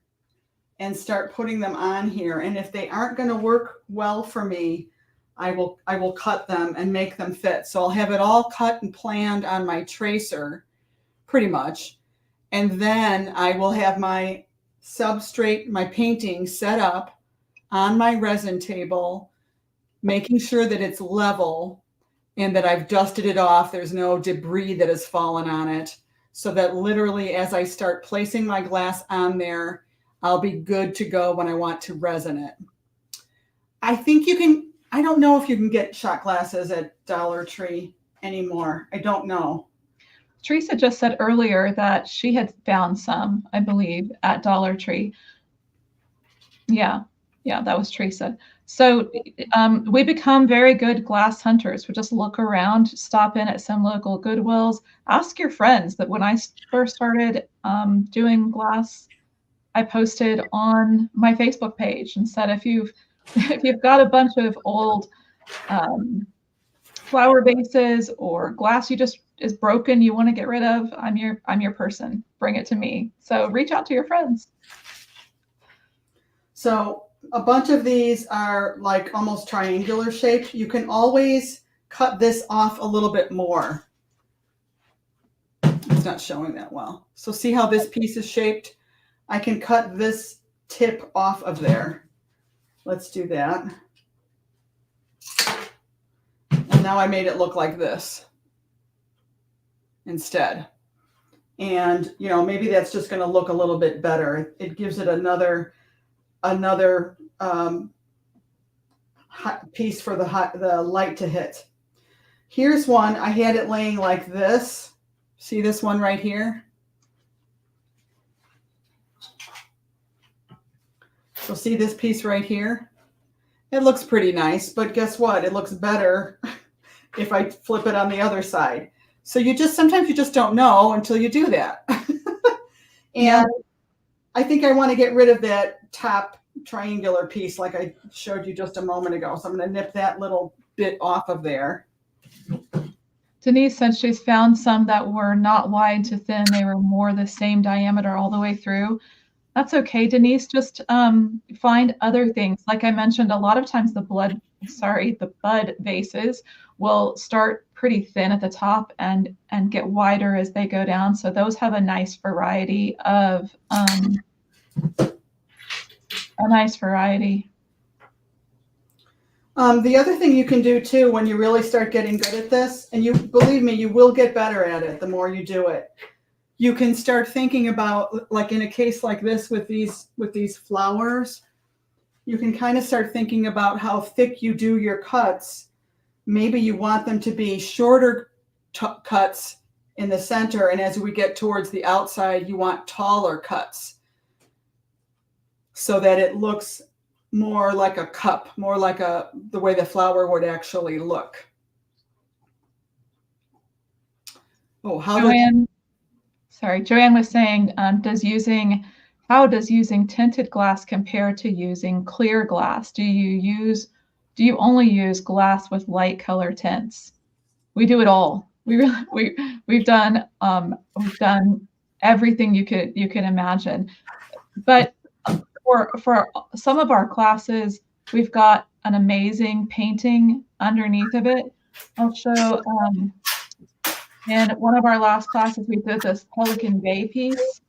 and start putting them on here. And if they aren't going to work well for me, I will cut them and make them fit. So I'll have it all cut and planned on my tracer, pretty much. And then I will have my substrate, my painting set up on my resin table, making sure that it's level and that I've dusted it off. There's no debris that has fallen on it. So that literally as I start placing my glass on there, I'll be good to go when I want to resin it. I think you can, I don't know if you can get shot glasses at Dollar Tree anymore. I don't know. Teresa just said earlier that she had found some, I believe, at Dollar Tree. Yeah, that was Teresa. So we become very good glass hunters. We just look around, stop in at some local Goodwills, ask your friends. That when I first started doing glass, I posted on my Facebook page and said, if you've got a bunch of old flower vases or glass you just is broken, you want to get rid of, I'm your person. Bring it to me. So reach out to your friends. So a bunch of these are like almost triangular shaped. You can always cut this off a little bit more. It's not showing that well. So see how this piece is shaped? I can cut this tip off of there. Let's do that. And now I made it look like this instead. And, you know, maybe that's just going to look a little bit better. It gives it another piece for the light to hit. Here's one. I had it laying like this. See this one right here? So see this piece right here? It looks pretty nice, but guess what? It looks better if I flip it on the other side. So sometimes you just don't know until you do that. And I think I want to get rid of that top triangular piece like I showed you just a moment ago. So I'm going to nip that little bit off of there. Denise said she's found some that were not wide to thin. They were more the same diameter all the way through. That's okay, Denise. Just find other things. Like I mentioned, a lot of times the bud vases will start pretty thin at the top and get wider as they go down. So those have a nice variety of The other thing you can do too, when you really start getting good at this, and you believe me, you will get better at it the more you do it. You can start thinking about, like in a case like this with these flowers, you can kind of start thinking about how thick you do your cuts. Maybe you want them to be shorter cuts in the center, and as we get towards the outside, you want taller cuts so that it looks more like a cup, more like the way the flower would actually look. Oh, Joanne was saying, how does using tinted glass compare to using clear glass? Do you only use glass with light color tints? We do it all. We've done everything you can imagine. But for some of our classes, we've got an amazing painting underneath of it. I'll show. In one of our last classes, we did this Pelican Bay piece.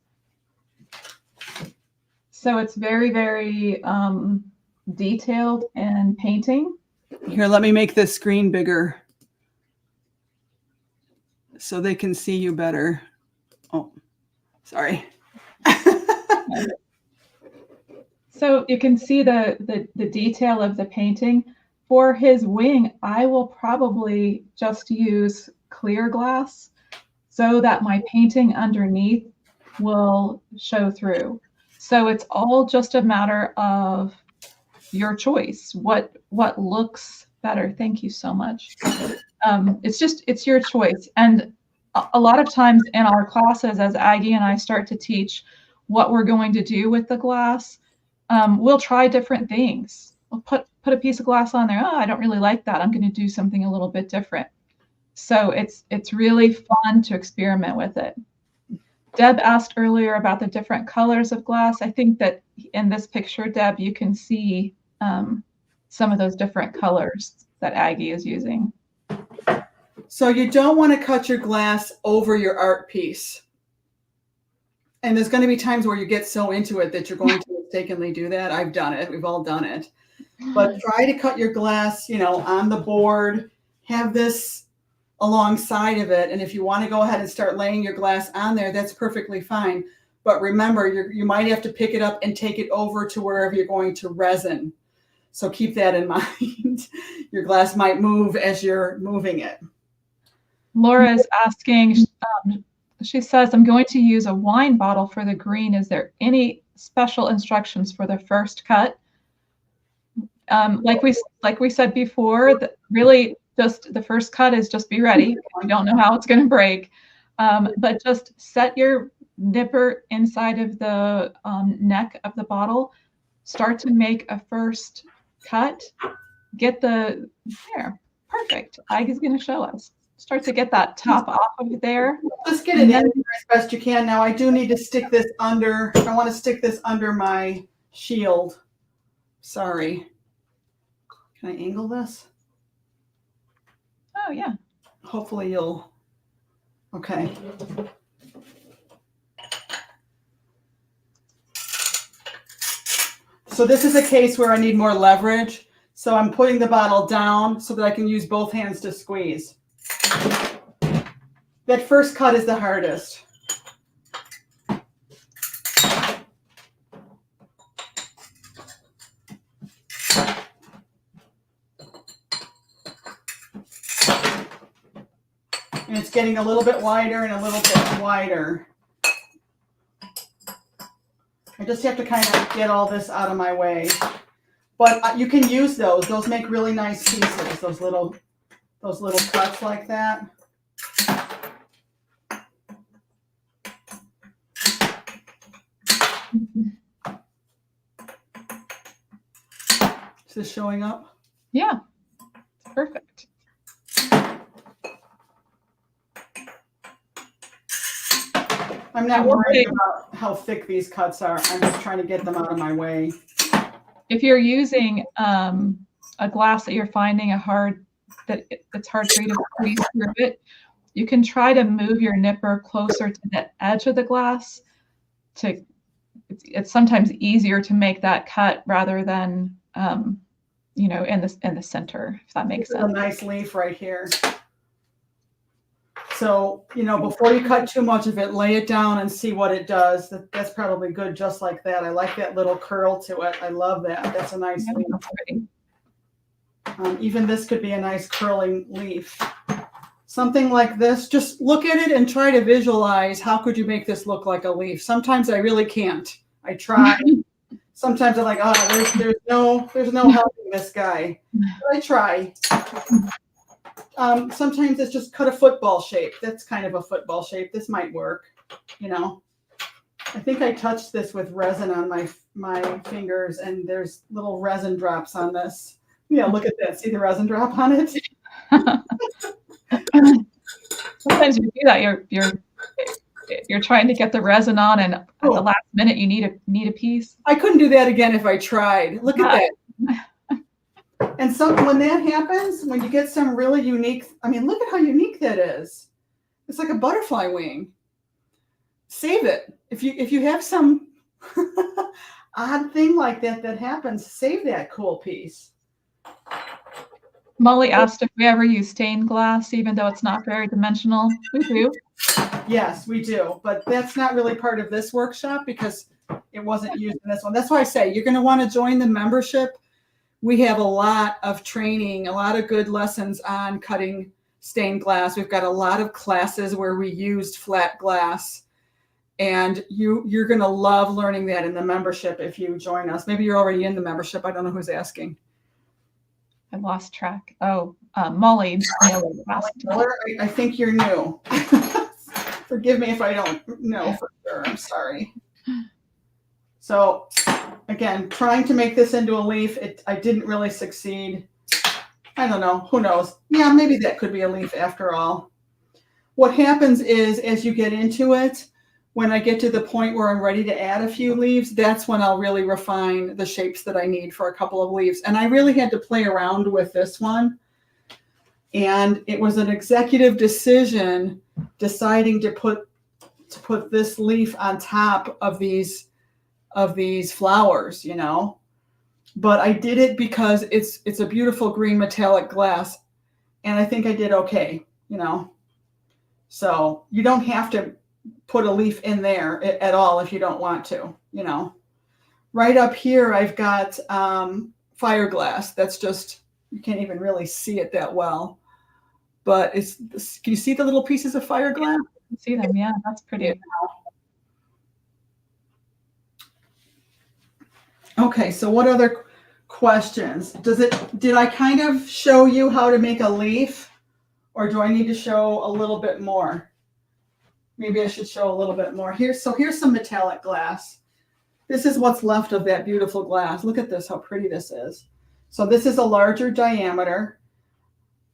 So it's very, very detailed and painting. Here, let me make this screen bigger so they can see you better. Oh, sorry. So you can see the detail of the painting. For his wing, I will probably just use clear glass so that my painting underneath will show through. So it's all just a matter of your choice. What looks better? Thank you so much. It's your choice. And a lot of times in our classes, as Aggie and I start to teach what we're going to do with the glass, we'll try different things. We'll put a piece of glass on there. Oh, I don't really like that. I'm going to do something a little bit different. So it's really fun to experiment with it. Deb asked earlier about the different colors of glass. I think that in this picture, Deb, you can see some of those different colors that Aggie is using. So you don't want to cut your glass over your art piece. And there's going to be times where you get so into it that you're going to mistakenly do that. I've done it. We've all done it. But try to cut your glass, on the board. Have this alongside of it. And if you want to go ahead and start laying your glass on there, that's perfectly fine. But remember, you might have to pick it up and take it over to wherever you're going to resin. So keep that in mind. Your glass might move as you're moving it. Laura is asking, she says, I'm going to use a wine bottle for the green. Is there any special instructions for the first cut? Like we said before, really just the first cut is just be ready. We don't know how it's going to break, but just set your nipper inside of the neck of the bottle. Start to make a first cut. Get there. Perfect. Aggie's going to show us. Start to get that top off of there. Just get it in as best you can. Now I do need to stick this under. I want to stick this under my shield. Sorry. Can I angle this? Oh, yeah. Hopefully you'll. Okay. So this is a case where I need more leverage. So I'm putting the bottle down so that I can use both hands to squeeze. That first cut is the hardest. And it's getting a little bit wider and a little bit wider. I just have to kind of get all this out of my way. But you can use those. Those make really nice pieces, those little cuts like that. Is this showing up? Yeah, it's perfect. I'm not worried about how thick these cuts are. I'm just trying to get them out of my way. If you're using a glass that you're finding it's hard for you to squeeze through it, you can try to move your nipper closer to the edge of the glass. It's sometimes easier to make that cut rather than in the center, if that makes sense. A nice leaf right here. So, before you cut too much of it, lay it down and see what it does. That's probably good just like that. I like that little curl to it. I love that. That's a nice Yeah, leaf. that's pretty. Even this could be a nice curling leaf. Something like this, just look at it and try to visualize how could you make this look like a leaf. Sometimes I really can't. I try. Sometimes I'm like, oh, there's no helping this guy. But I try. Sometimes it's just cut a football shape. That's kind of a football shape. This might work, I think I touched this with resin on my fingers, and there's little resin drops on this. Yeah, look at that. See the resin drop on it? Sometimes you do that. You're trying to get the resin on, and at the last minute you need a piece. I couldn't do that again if I tried. Look at that. And when that happens, when you get some really unique, look at how unique that is. It's like a butterfly wing. Save it. If you have some odd thing like that happens, save that cool piece. Molly asked if we ever use stained glass, even though it's not very dimensional. We do. Yes, we do. But that's not really part of this workshop because it wasn't used in this one. That's why I say you're going to want to join the membership. We have a lot of training, a lot of good lessons on cutting stained glass. We've got a lot of classes where we used flat glass. And you're going to love learning that in the membership if you join us. Maybe you're already in the membership. I don't know who's asking. I lost track. Oh, Molly Miller asked. Miller, I think you're new. Forgive me if I don't know for sure. I'm sorry. So again, trying to make this into a leaf, I didn't really succeed. I don't know. Who knows? Yeah, maybe that could be a leaf after all. What happens is as you get into it, when I get to the point where I'm ready to add a few leaves, that's when I'll really refine the shapes that I need for a couple of leaves. And I really had to play around with this one. And it was an executive decision deciding to put this leaf on top of these flowers, But I did it because it's a beautiful green metallic glass. And I think I did okay, So you don't have to put a leaf in there at all if you don't want to, Right up here, I've got fire glass. That's just, you can't even really see it that well. But can you see the little pieces of fire glass? I can see them, yeah, that's pretty. Yeah. Okay, so what other questions? Did I kind of show you how to make a leaf, or do I need to show a little bit more? Maybe I should show a little bit more. Here's some metallic glass. This is what's left of that beautiful glass. Look at this, how pretty this is. So this is a larger diameter.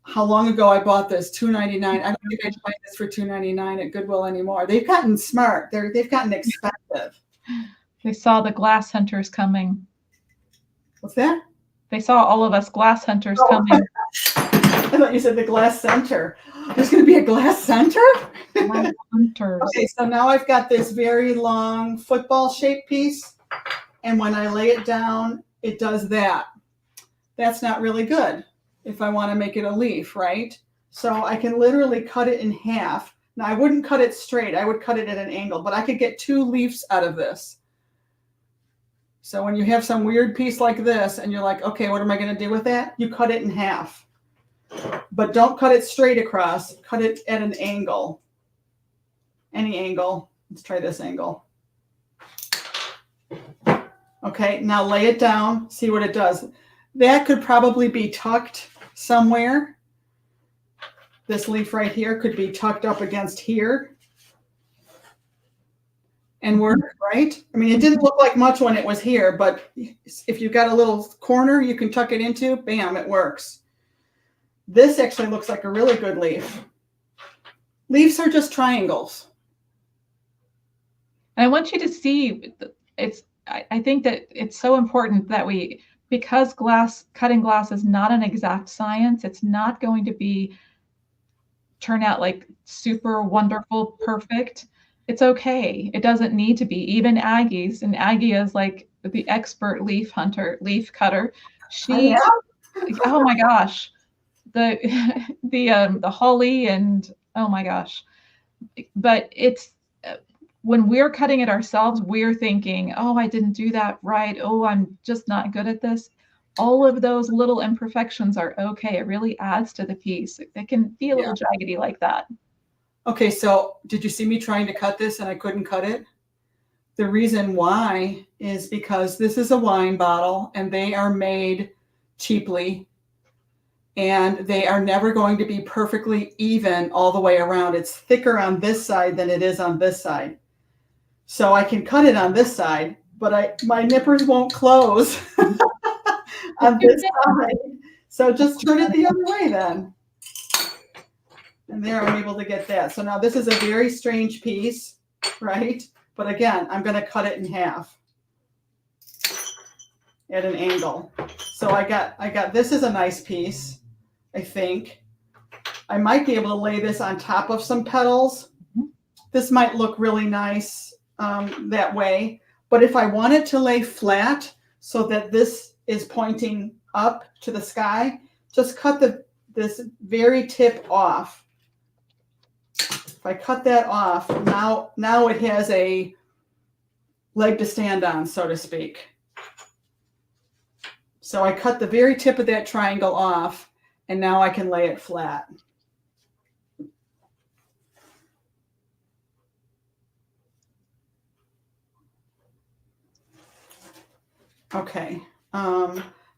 How long ago I bought this? $2.99. I don't think I buy this for $2.99 at Goodwill anymore. They've gotten smart. They've gotten expensive. They saw the glass hunters coming. What's that? They saw all of us glass hunters coming. I thought you said the glass center. There's going to be a glass center? Glass hunters. Okay, so now I've got this very long football-shaped piece, and when I lay it down, it does that. That's not really good if I want to make it a leaf, right? So I can literally cut it in half. Now, I wouldn't cut it straight. I would cut it at an angle, but I could get 2 leaves out of this. So when you have some weird piece like this, and you're like, okay, what am I going to do with that? You cut it in half. But don't cut it straight across. Cut it at an angle. Any angle. Let's try this angle. Okay, now lay it down. See what it does. That could probably be tucked somewhere. This leaf right here could be tucked up against here and work, right? I mean, it didn't look like much when it was here, but if you've got a little corner you can tuck it into, bam, it works. This actually looks like a really good leaf. Leaves are just triangles. And I want you to see, I think that it's so important that because cutting glass is not an exact science, it's not going to turn out like super wonderful, perfect. It's okay. It doesn't need to be. Even Aggie's, and Aggie is like the expert leaf cutter. Oh my gosh. The holly and Oh my gosh. But it's when we're cutting it ourselves, we're thinking, oh, I didn't do that right. Oh, I'm just not good at this. All of those little imperfections are okay. It really adds to the piece. It can be a little jaggedy like that. Okay, so did you see me trying to cut this and I couldn't cut it? The reason why is because this is a wine bottle and they are made cheaply and they are never going to be perfectly even all the way around. It's thicker on this side than it is on this side. So I can cut it on this side, but my nippers won't close on this side. So just turn it the other way then. And there I'm able to get that. So now this is a very strange piece, right? But again, I'm going to cut it in half at an angle. So I got this is a nice piece, I think. I might be able to lay this on top of some petals. This might look really nice that way. But if I want it to lay flat so that this is pointing up to the sky, just cut this very tip off. If I cut that off, now it has a leg to stand on, so to speak. So I cut the very tip of that triangle off, and now I can lay it flat. Okay,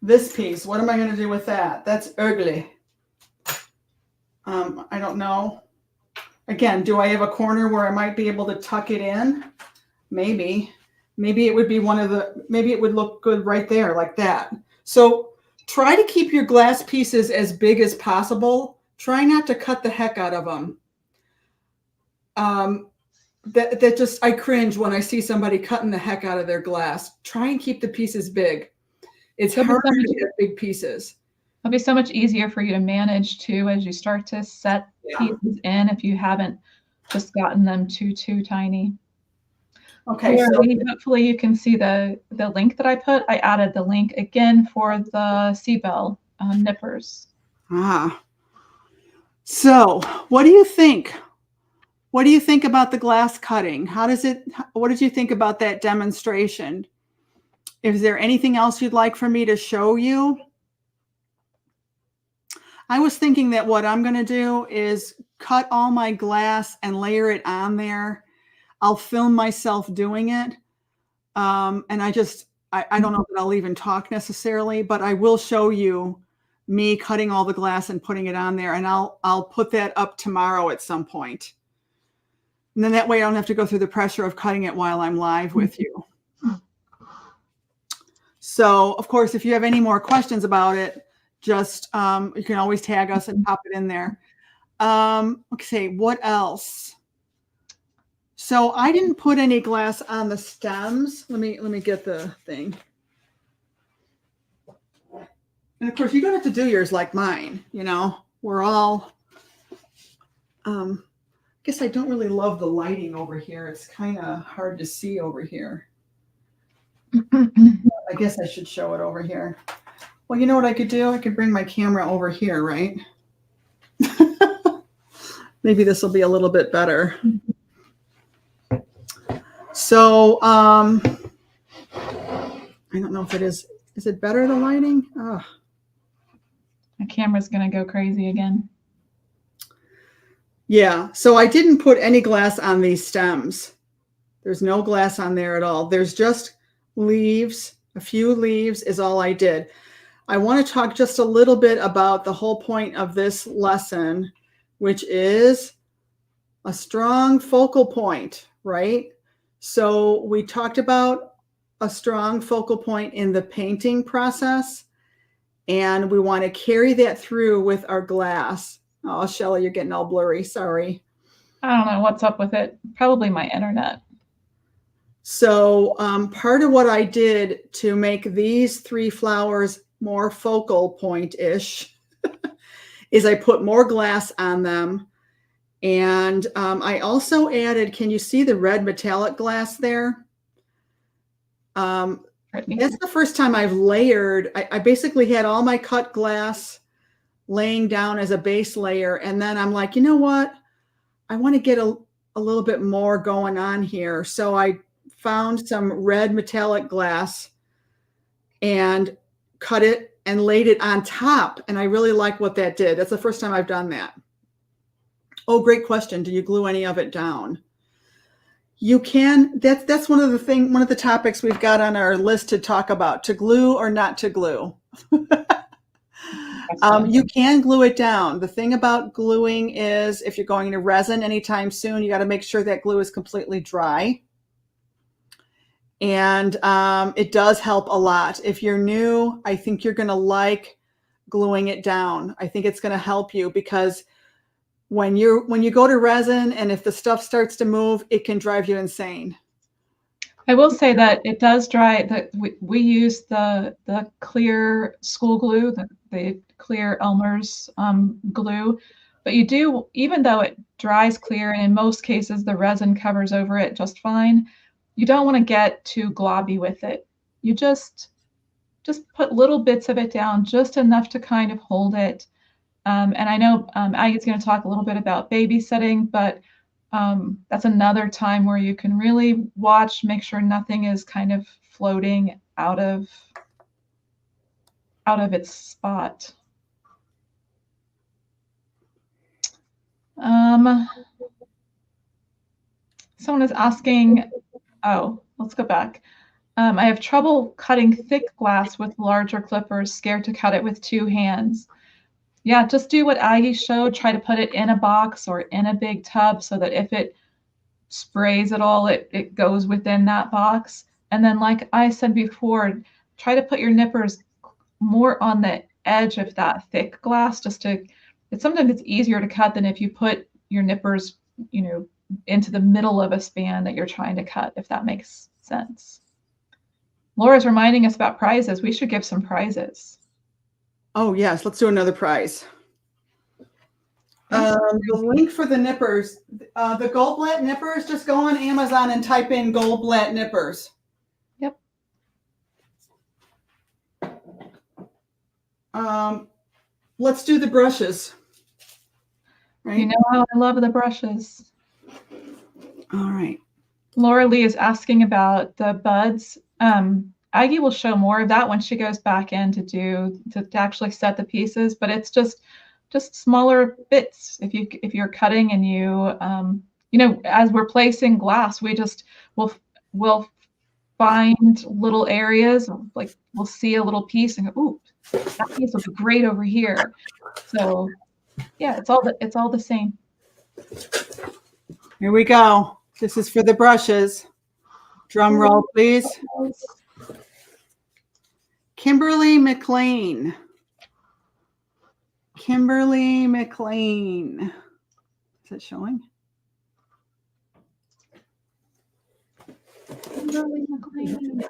this piece, what am I going to do with that? That's ugly. I don't know. Again, do I have a corner where I might be able to tuck it in? Maybe. Maybe it would be maybe it would look good right there like that. So try to keep your glass pieces as big as possible. Try not to cut the heck out of them. That just, I cringe when I see somebody cutting the heck out of their glass. Try and keep the pieces big. It's harder to get big pieces. It'll be so much easier for you to manage too as you start to set pieces in if you haven't just gotten them too tiny. Okay. So hopefully you can see the link that I put. I added the link again for the Seabell nippers. So what do you think? What do you think about the glass cutting? What did you think about that demonstration? Is there anything else you'd like for me to show you? I was thinking that what I'm going to do is cut all my glass and layer it on there. I'll film myself doing it. And I don't know that I'll even talk necessarily, but I will show you me cutting all the glass and putting it on there. And I'll put that up tomorrow at some point. And then that way I don't have to go through the pressure of cutting it while I'm live with you. So, of course, if you have any more questions about it, just you can always tag us and pop it in there. Okay, what else? So I didn't put any glass on the stems. Let me get the thing. And of course, you don't have to do yours like mine. You know, we're all. I guess I don't really love the lighting over here. It's kind of hard to see over here. I guess I should show it over here. Well, you know what I could do? I could bring my camera over here, right? Maybe this will be a little bit better. So, I don't know if it is. Is it better, the lighting? Oh. My camera's going to go crazy again. Yeah, so I didn't put any glass on these stems. There's no glass on there at all. There's just leaves. A few leaves is all I did. I want to talk just a little bit about the whole point of this lesson, which is a strong focal point, right? So we talked about a strong focal point in the painting process, and we want to carry that through with our glass. Oh, Shelly, you're getting all blurry. Sorry. I don't know what's up with it. Probably my internet. So part of what I did to make these three flowers more focal point-ish is I put more glass on them. And I also added, can you see the red metallic glass there? That's the first time I've layered. I basically had all my cut glass laying down as a base layer. And then I'm like, you know what? want to get a little bit more going on here. So I found some red metallic glass and cut it and laid it on top. And I really like what that did. That's the first time I've done that. Oh, great question. Do you glue any of it down? You can. That's one of the topics we've got on our list to talk about, to glue or not to glue. You can glue it down. The thing about gluing is if you're going to resin anytime soon, you got to make sure that glue is completely dry. And it does help a lot. If you're new, I think you're going to like gluing it down. I think it's going to help you because when you go to resin and if the stuff starts to move, it can drive you insane. I will say that it does dry. That we use the clear school glue, the clear Elmer's glue, but you do, even though it dries clear, and in most cases the resin covers over it just fine, you don't want to get too globby with it. You just put little bits of it down, just enough to kind of hold it. And I know Aggie's going to talk a little bit about babysitting, but that's another time where you can really watch, make sure nothing is kind of floating out of its spot. Someone is asking, oh, let's go back. I have trouble cutting thick glass with larger clippers, scared to cut it with two hands. Yeah, just do what Aggie showed. Try to put it in a box or in a big tub so that if it sprays at all, it goes within that box. And then, like I said before, try to put your nippers more on the edge of that thick glass, sometimes it's easier to cut than if you put your nippers, into the middle of a span that you're trying to cut, if that makes sense. Laura's reminding us about prizes. We should give some prizes. Oh, yes. Let's do another prize. The link for the nippers, the Goldblatt nippers, just go on Amazon and type in Goldblatt nippers. Yep. Let's do the brushes. Right? You know how I love the brushes. All right. Laura Lee is asking about the buds. Aggie will show more of that when she goes back in to actually set the pieces, but it's just smaller bits. If you're cutting and you as we're placing glass, we'll find little areas, like we'll see a little piece and go, ooh, that piece will be great over here. So yeah, it's all the same. Here we go. This is for the brushes. Drum roll, please. Kimberly McLean. Kimberly McLean. Is it showing? Kimberly McLean.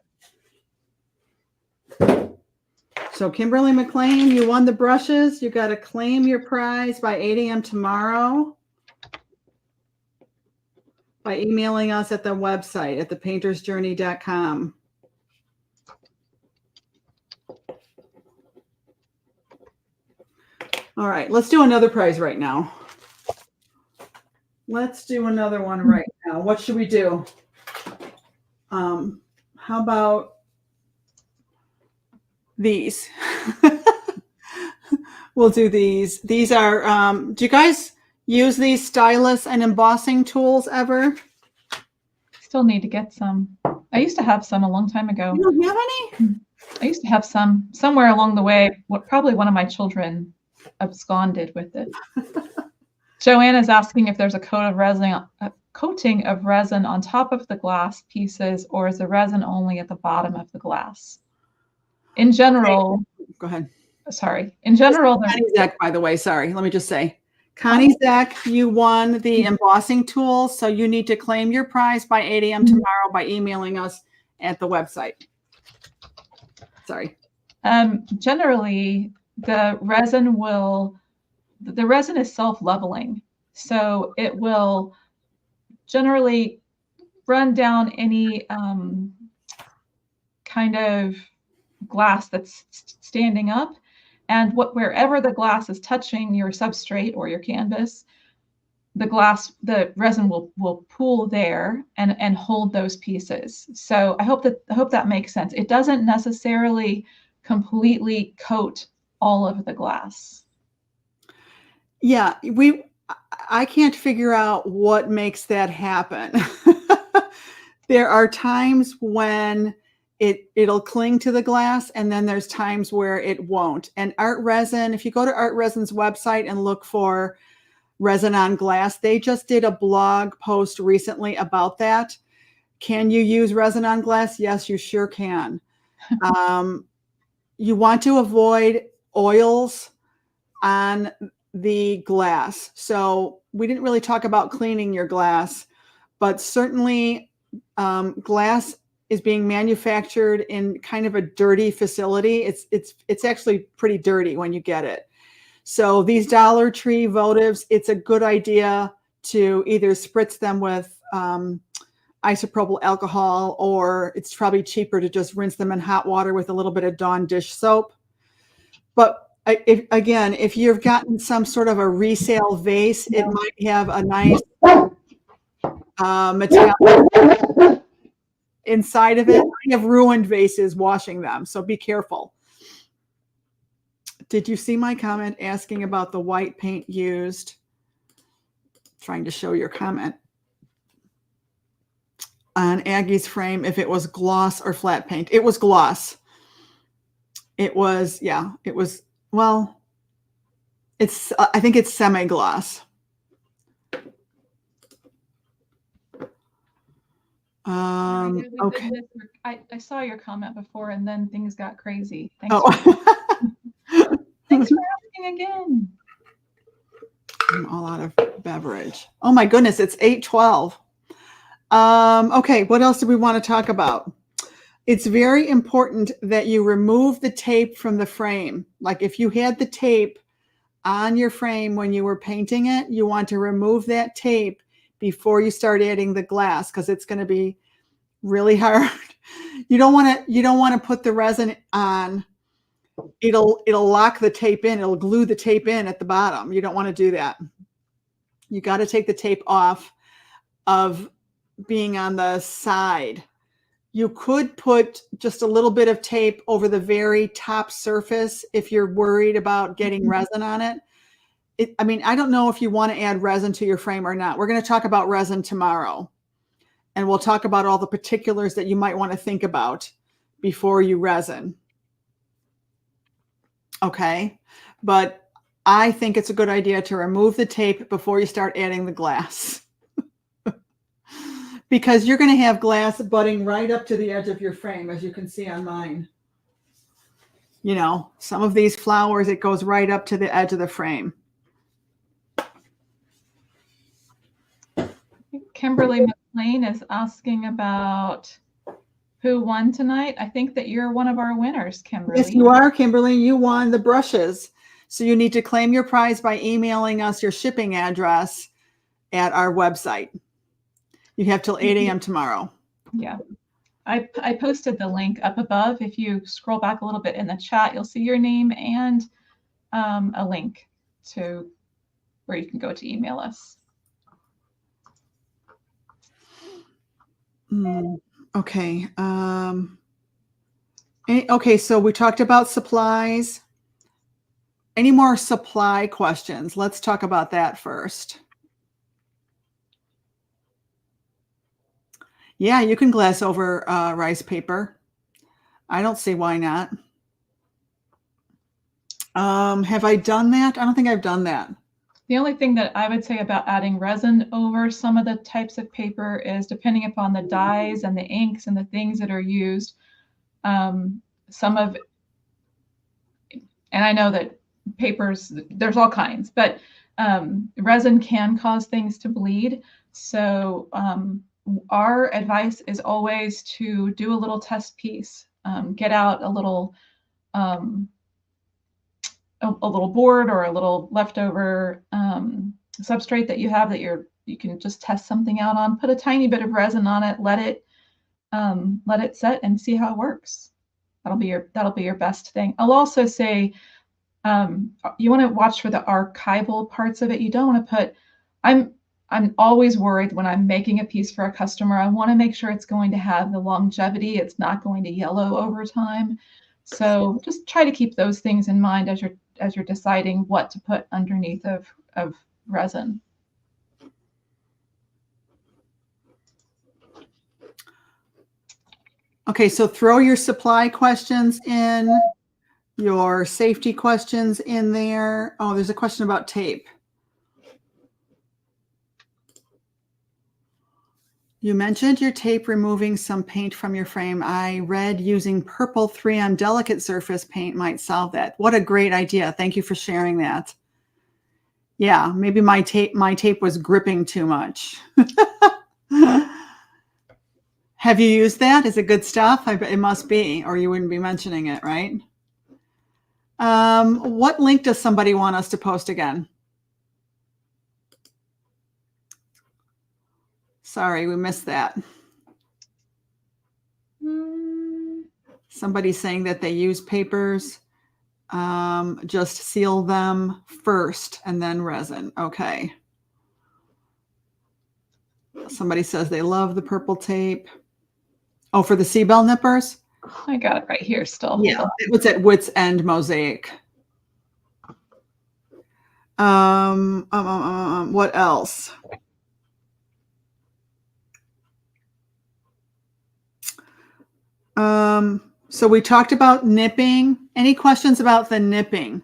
So Kimberly McLean, you won the brushes. You got to claim your prize by 8 a.m. tomorrow by emailing us at the website at thepaintersjourney.com. All right, let's do another prize right now. Let's do another one right now. What should we do? How about these? We'll do these. These are, do you guys use these stylus and embossing tools ever? Still need to get some. I used to have some a long time ago. You don't have any? I used to have some somewhere along the way. Probably one of my children absconded with it. Joanna's asking if there's a coating of resin on top of the glass pieces, or is the resin only at the bottom of the glass? In general, go ahead. Sorry. In general, Connie Zach, by the way, sorry. Let me just say, Connie Zach, you won the embossing tool, so you need to claim your prize by 8 a.m. tomorrow by emailing us at the website. Sorry. Generally, the resin is self-leveling, so it will generally run down any kind of glass that's standing up, and wherever the glass is touching your substrate or your canvas, the resin will pool there and hold those pieces. So I hope that makes sense. It doesn't necessarily completely coat all of the glass. Yeah, I can't figure out what makes that happen. There are times when it'll cling to the glass, and then there's times where it won't. And Art Resin, if you go to Art Resin's website and look for resin on glass, they just did a blog post recently about that. Can you use resin on glass? Yes, you sure can. You want to avoid oils on the glass. So we didn't really talk about cleaning your glass, but certainly glass is being manufactured in kind of a dirty facility. It's actually pretty dirty when you get it. So these Dollar Tree votives, it's a good idea to either spritz them with isopropyl alcohol, or it's probably cheaper to just rinse them in hot water with a little bit of Dawn dish soap. But if you've gotten some sort of a resale vase, it might have a nice metallic inside of it. I have ruined vases washing them, so be careful. Did you see my comment asking about the white paint used? Trying to show your comment. On Aggie's frame, if it was gloss or flat paint. It was gloss. It was, yeah, it was, well, I think it's semi-gloss. Okay. I saw your comment before, and then things got crazy. Thanks. Thanks for asking again. I'm all out of beverage. Oh my goodness, it's 8:12. Okay, what else do we want to talk about? It's very important that you remove the tape from the frame. Like if you had the tape on your frame when you were painting it, you want to remove that tape before you start adding the glass, because it's going to be really hard. You don't want to put the resin on. It'll lock the tape in. It'll glue the tape in at the bottom. You don't want to do that. You got to take the tape off of being on the side. You could put just a little bit of tape over the very top surface if you're worried about getting resin on it. I mean, I don't know if you want to add resin to your frame or not. We're going to talk about resin tomorrow, and we'll talk about all the particulars that you might want to think about before you resin. Okay, but I think it's a good idea to remove the tape before you start adding the glass. Because you're going to have glass butting right up to the edge of your frame, as you can see on mine. You know, some of these flowers, it goes right up to the edge of the frame. Kimberly McLean is asking about who won tonight. I think that you're one of our winners, Kimberly. Yes, you are, Kimberly. You won the brushes. So you need to claim your prize by emailing us your shipping address at our website. You have till 8 a.m. tomorrow. Yeah. I posted the link up above. If you scroll back a little bit in the chat, you'll see your name and a link to where you can go to email us. Okay. Okay, so we talked about supplies. Any more supply questions? Let's talk about that first. Yeah, you can glass over rice paper. I don't see why not. Have I done that? I don't think I've done that. The only thing that I would say about adding resin over some of the types of paper is, depending upon the dyes and the inks and the things that are used, some of, and I know that papers, there's all kinds, but resin can cause things to bleed. So our advice is always to do a little test piece, get out a little board or a little leftover substrate that you have that you can just test something out on. Put a tiny bit of resin on it, let it set, and see how it works. That'll be your best thing. I'll also say you want to watch for the archival parts of it. You don't want to put. I'm always worried when I'm making a piece for a customer. I want to make sure it's going to have the longevity. It's not going to yellow over time. So just try to keep those things in mind as you're deciding what to put underneath of resin. Okay, so throw your supply questions in, your safety questions in there. Oh, there's a question about tape. You mentioned your tape removing some paint from your frame. I read using purple 3M delicate surface paint might solve that. What a great idea. Thank you for sharing that. Yeah, maybe my tape was gripping too much. Have you used that? Is it good stuff? It must be, or you wouldn't be mentioning it, right? What link does somebody want us to post again? Sorry, we missed that. Somebody's saying that they use papers. Just seal them first and then resin. Okay. Somebody says they love the purple tape. Oh, for the Seabell nippers? I got it right here still. Yeah, it was at Wits End Mosaic. What else? So we talked about nipping. Any questions about the nipping?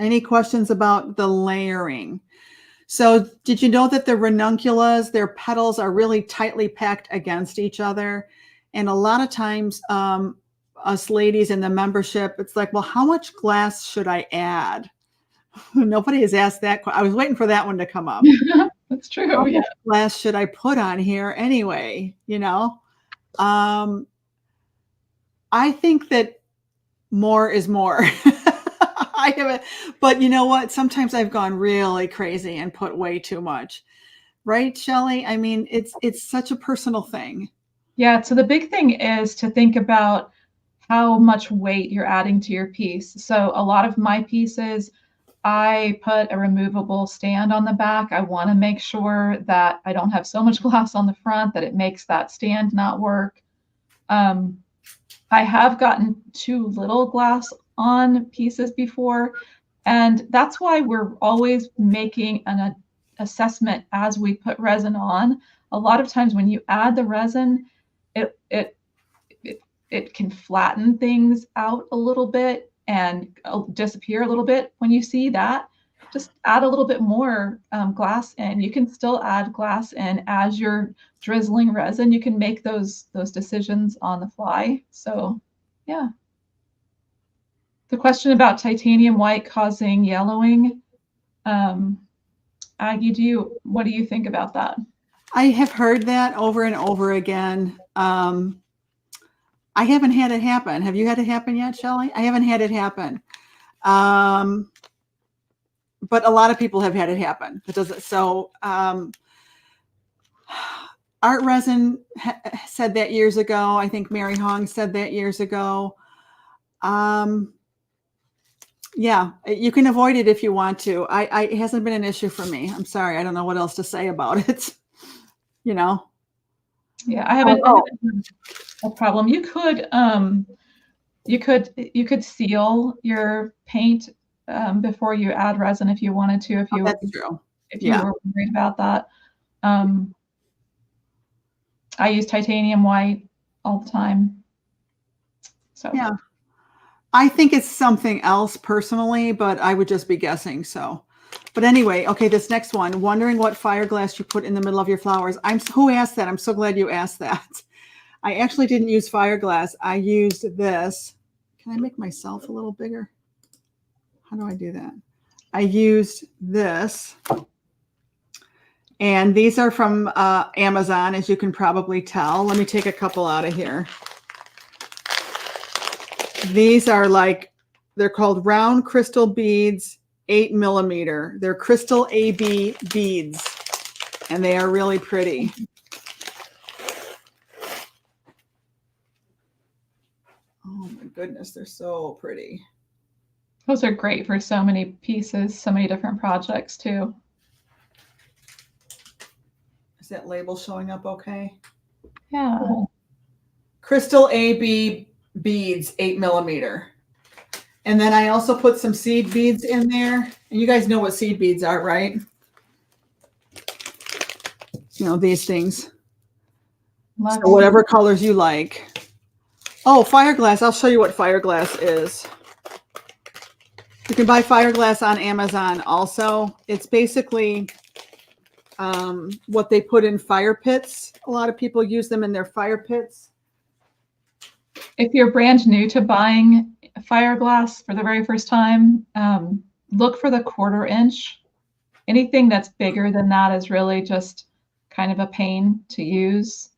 Any questions about the layering? So did you know that the ranunculus, their petals are really tightly packed against each other? And a lot of times, us ladies in the membership, it's like, well, how much glass should I add? Nobody has asked that. I was waiting for that one to come up. That's true. How Yeah. much glass should I put on here anyway? You know, I think that more is more. I haven't, but you know what? Sometimes I've gone really crazy and put way too much. Right, Shelley? I mean, it's such a personal thing. Yeah. So the big thing is to think about how much weight you're adding to your piece. So a lot of my pieces, I put a removable stand on the back. I want to make sure that I don't have so much glass on the front that it makes that stand not work. I have gotten too little glass on pieces before, and that's why we're always making an assessment as we put resin on. A lot of times when you add the resin, it it it can flatten things out a little bit and disappear a little bit. When you see that, just add a little bit more glass in. You can still add glass in as you're drizzling resin. You can make those decisions on the fly. So, yeah. The question about titanium white causing yellowing, Aggie, what do you think about that? I have heard that over and over again. I haven't had it happen. Have you had it happen yet, Shelley? I haven't had it happen. But a lot of people have had it happen. It doesn't. So Art Resin said that years ago. I think Mary Hong said that years ago. Yeah, you can avoid it if you want to. It hasn't been an issue for me. I'm sorry. I don't know what else to say about it. You know? Yeah, I haven't had a problem. You could seal your paint before you add resin if you wanted to, That's true. if you were worried about that. I use titanium white all the time. So yeah, I think it's something else personally, but I would just be guessing. So, but anyway, okay, this next one, wondering what fire glass you put in the middle of your flowers. Who asked that? I'm so glad you asked that. I actually didn't use fire glass. I used this. Can I make myself a little bigger? How do I do that? I used this. And these are from Amazon, as you can probably tell. Let me take a couple out of here. These are they're called round crystal beads, 8 millimeter. They're crystal AB beads, and they are really pretty. Oh my goodness, they're so pretty. Those are great for so many pieces, so many different projects too. Is that label showing up okay? Yeah. Crystal AB beads, 8mm. And then I also put some seed beads in there. And you guys know what seed beads are, right? You know, these things. Love So whatever colors you like. Oh, Fireglass. I'll show you what Fireglass is. You can buy Fireglass on Amazon also. It's basically what they put in fire pits. A lot of people use them in their fire pits. If you're brand new to buying Fireglass for the very first time, look for the 1/4 inch. Anything that's bigger than that is really just kind of a pain to use.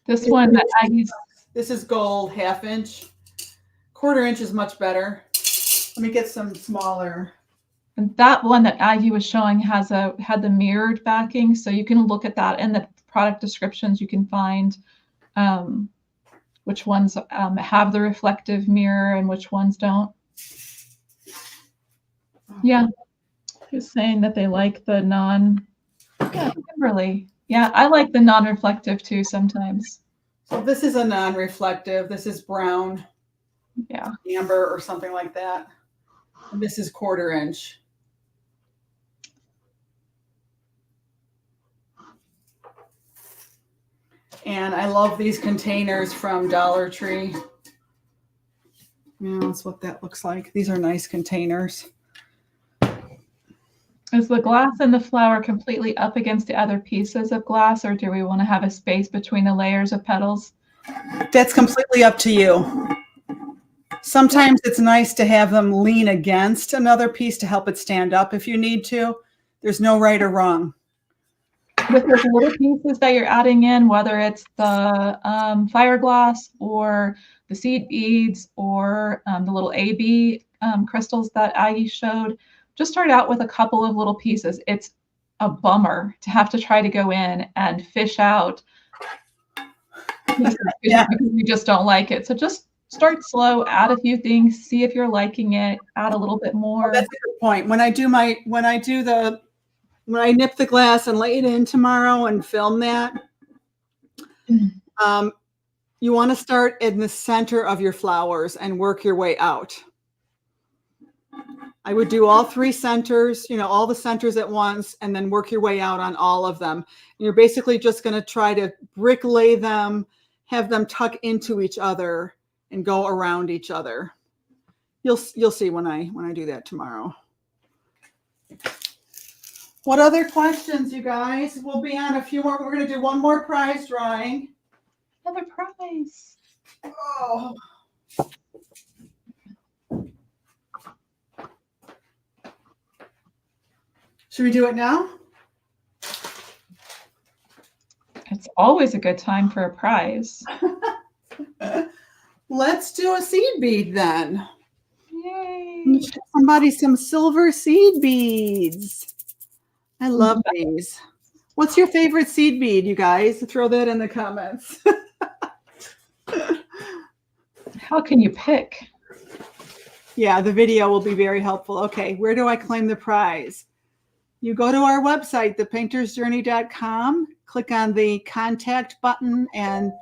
This one that Aggie's, This is gold, 1/2 inch. 1/4 inch is much better. Let me get some smaller. and that one that Aggie was showing had the mirrored backing, so you can look at that in the product descriptions. You can find which ones have the reflective mirror and which ones don't. Yeah, just saying that they like the Kimberly. Yeah, I like the non-reflective too sometimes. So this is a non-reflective. This is brown. Yeah. Amber or something like that. And this is 1/4 inch. And I love these containers from Dollar Tree. Yeah, that's what that looks like. These are nice containers. Is the glass and the flower completely up against the other pieces of glass, or do we want to have a space between the layers of petals? That's completely up to you. Sometimes it's nice to have them lean against another piece to help it stand up if you need to. There's no right or wrong. With those little pieces that you're adding in, whether it's the Fireglass or the seed beads or the little AB crystals that Aggie showed, just start out with a couple of little pieces. It's a bummer to have to try to go in and fish out pieces because you just don't like it. So just start slow, add a few things, see if you're liking it, add a little bit more. Oh, that's a good point. When I nip the glass and lay it in tomorrow and film that, you want to start in the center of your flowers and work your way out. I would do all 3 centers, all the centers at once, and then work your way out on all of them. And you're basically just going to try to brick lay them, have them tuck into each other and go around each other. You'll see when I do that tomorrow. What other questions, you guys? We'll be on a few more. We're going to do one more prize drawing. Another prize. Oh. Should we do it now? It's always a good time for a prize. Let's do a seed bead then. Yay. Show somebody some silver seed beads. I love these. What's your favorite seed bead, you guys? Throw that in the comments. How can you pick? Yeah, the video will be very helpful. Okay, where do I claim the prize? You go to our website, thepaintersjourney.com, click on the contact button and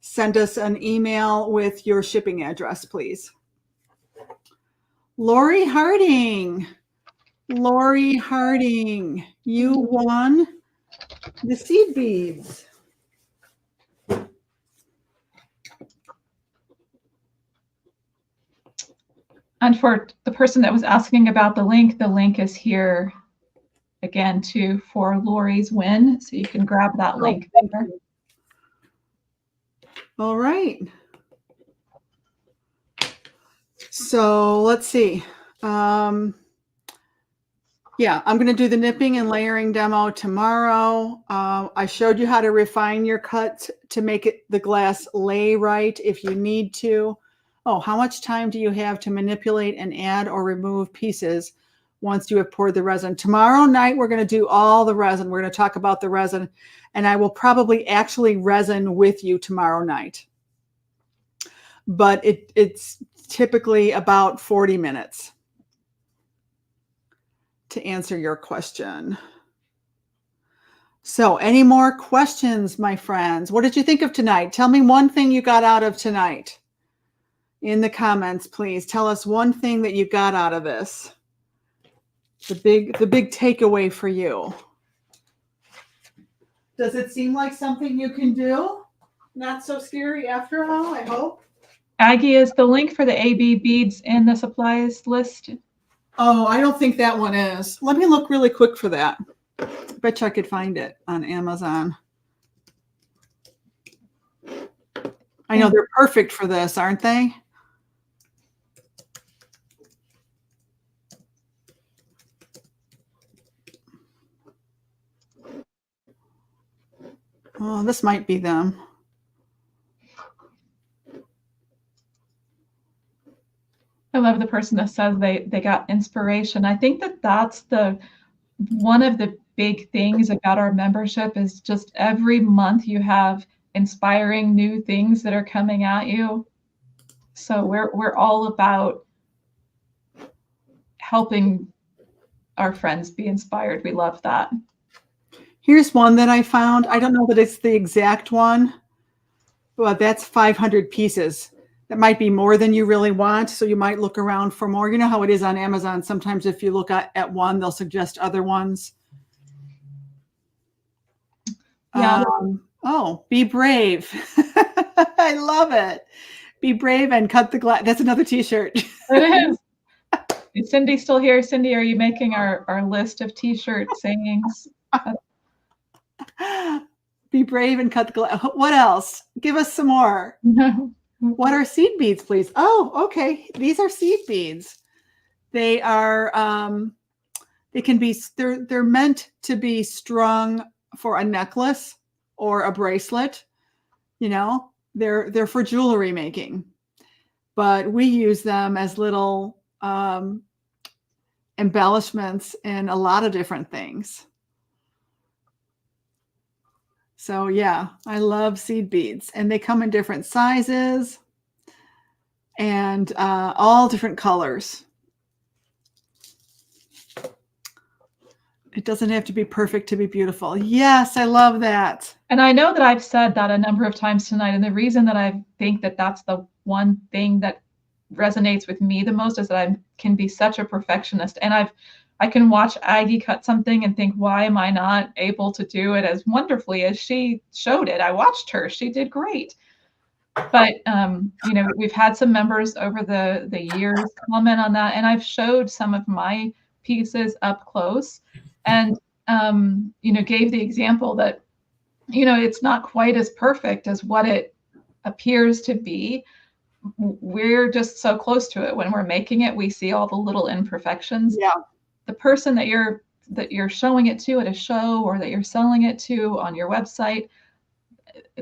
send us an email with your shipping address, please. Lori Harding. Lori Harding, you won the seed beads. And for the person that was asking about the link is here again too for Lori's win. So you can grab that link there. All right. So let's see. Yeah, I'm going to do the nipping and layering demo tomorrow. I showed you how to refine your cut to make the glass lay right if you need to. Oh, how much time do you have to manipulate and add or remove pieces once you have poured the resin? Tomorrow night, we're going to do all the resin. We're going to talk about the resin, and I will probably actually resin with you tomorrow night. But it's typically about 40 minutes. to answer your question. So, any more questions, my friends? What did you think of tonight? Tell me one thing you got out of tonight. In the comments, please tell us one thing that you got out of this. The big takeaway for you. Does it seem like something you can do? Not so scary after all, I hope. Aggie, is the link for the AB beads in the supplies list? Oh, I don't think that one is. Let me look really quick for that. I bet you I could find it on Amazon. I know they're perfect for this, aren't they? Oh, this might be them. I love the person that says they got inspiration. I think that that's one of the big things about our membership is just every month you have inspiring new things that are coming at you. So we're all about helping our friends be inspired. We love that. Here's one that I found. I don't know that it's the exact one, but that's 500 pieces. That might be more than you really want, so you might look around for more. You know how it is on Amazon. Sometimes if you look at one, they'll suggest other ones. Yeah. Oh, be brave. I love it. Be brave and cut the glass. That's another t-shirt. It is. Is Cindy still here? Cindy, are you making our list of t-shirt sayings? Be brave and cut the glass. What else? Give us some more. No. What are seed beads, please? Oh, okay. These are seed beads. They are, they can be, they're meant to be strung for a necklace or a bracelet. You know, they're for jewelry making, but we use them as little embellishments in a lot of different things. So yeah, I love seed beads, and they come in different sizes and all different colors. It doesn't have to be perfect to be beautiful. Yes, I love that. And I know that I've said that a number of times tonight. And the reason that I think that that's the one thing that resonates with me the most is that I can be such a perfectionist. And I can watch Aggie cut something and think, why am I not able to do it as wonderfully as she showed it? I watched her. She did great. But, you know, we've had some members over the years comment on that. And I've showed some of my pieces up close and, you know, gave the example that, you know, it's not quite as perfect as what it appears to be. We're just so close to it. When we're making it, we see all the little imperfections. Yeah. The person that you're showing it to at a show or that you're selling it to on your website,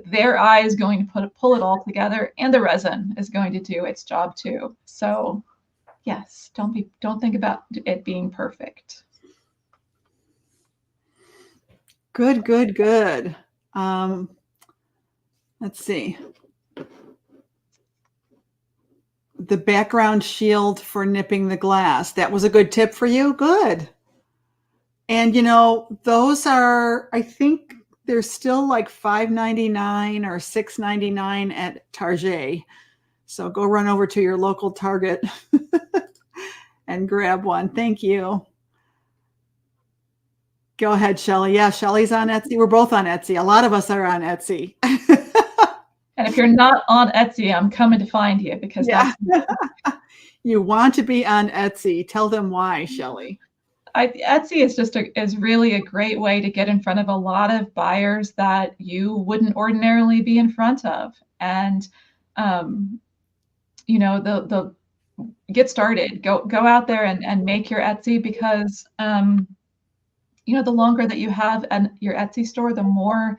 their eye is going to pull it all together, and the resin is going to do its job too. So yes, don't think about it being perfect. Good, good, good. Let's see. The background shield for nipping the glass. That was a good tip for you. Good. And you know, those are, I think they're still like $5.99 or $6.99 at Target. So go run over to your local Target and grab one. Thank you. Go ahead, Shelly. Yeah, Shelly's on Etsy. We're both on Etsy. A lot of us are on Etsy. And if you're not on Etsy, I'm coming to find you because that's you want to be on Etsy. Tell them why, Shelly. Etsy is is really a great way to get in front of a lot of buyers that you wouldn't ordinarily be in front of. And you know, the get started. Go out there and make your Etsy because you know, the longer that you have your Etsy store, the more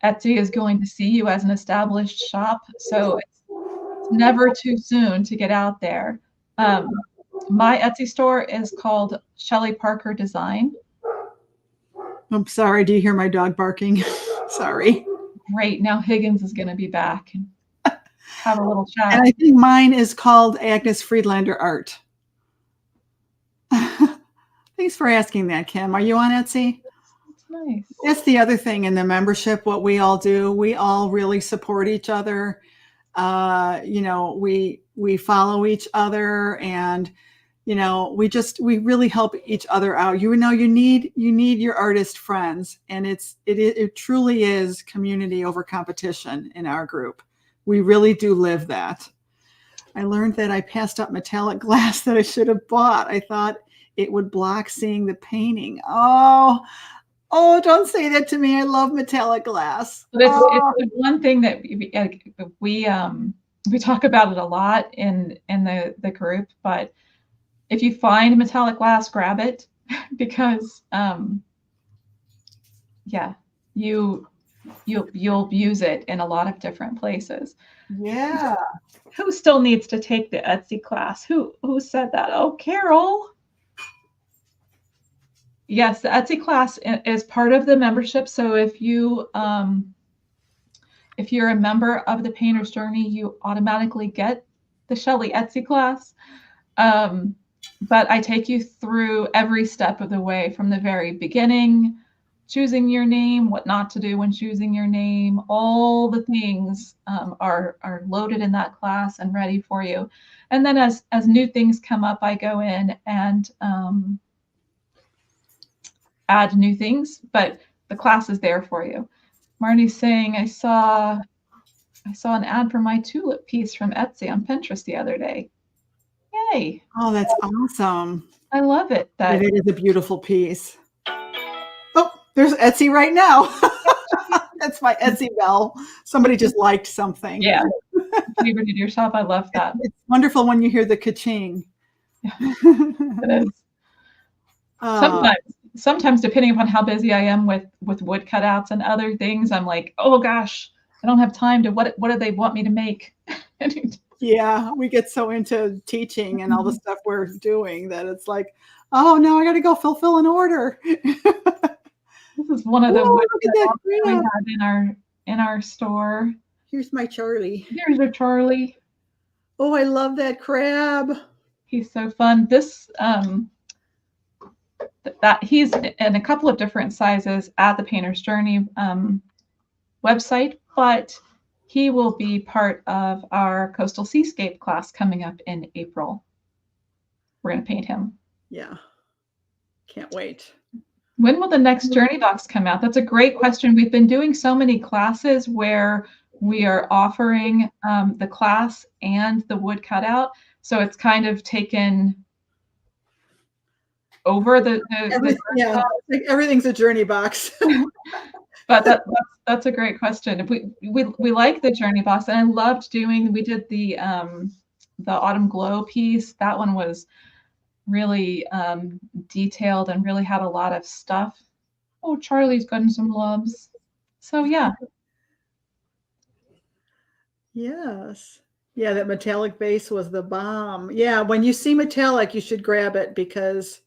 Etsy is going to see you as an established shop. So it's never too soon to get out there. My Etsy store is called Shelly Parker Design. I'm sorry. Do you hear my dog barking? Sorry. Great. Now Higgins is going to be back and have a little chat. And I think mine is called Agnes Friedlander Art. I Thanks for asking that, Kim. Are you on Etsy? That's nice. That's the other thing in the membership, what we all do. We all really support each other. We follow each other, and we really help each other out. You need your artist friends, and it truly is community over competition in our group. We really do live that. I learned that I passed up metallic glass that I should have bought. I thought it would block seeing the painting. Oh, don't say that to me. I love metallic glass. But it's the one thing that we talk about it a lot in the group. But if you find metallic glass, grab it because you'll use it in a lot of different places. Yeah. Who still needs to take the Etsy class? Who said that? Oh, Carol. Yes, the Etsy class is part of the membership. So if you're a member of the Painter's Journey, you automatically get the Shelley Etsy class. But I take you through every step of the way from the very beginning, choosing your name, what not to do when choosing your name, all the things are loaded in that class and ready for you. And then as new things come up, I go in and add new things, but the class is there for you. Marnie's saying, I saw an ad for my tulip piece from Etsy on Pinterest the other day. Yay. Oh, that's awesome. I love it. It is a beautiful piece. Oh, there's Etsy right now. That's my Etsy bell. Somebody just liked something. Yeah. Favorited your shop. I love that. It's wonderful when you hear the ka-ching. Yeah, it is. Sometimes depending upon how busy I am with wood cutouts and other things, I'm like, oh gosh, I don't have time to, what do they want me to make? Yeah, we get so into teaching and all the stuff we're doing that it's like, oh no, I got to go fulfill an order. This is one of the wood cutouts we had in our store. Here's my Charlie. Here's your Charlie. Oh, I love that crab. He's so fun. This that he's in a couple of different sizes at the Painter's Journey website, but he will be part of our Coastal Seascape class coming up in April. We're going to paint him. Yeah. Can't wait. When will the next Journey box come out? That's a great question. We've been doing so many classes where we are offering the class and the wood cutout. So it's kind of taken over like everything's a Journey box. But that's a great question. We like the Journey box, and I loved we did the Autumn Glow piece. That one was really detailed and really had a lot of stuff. Oh, Charlie's gotten some loves. So yeah. Yes. Yeah, that metallic base was the bomb. Yeah, when you see metallic, you should grab it because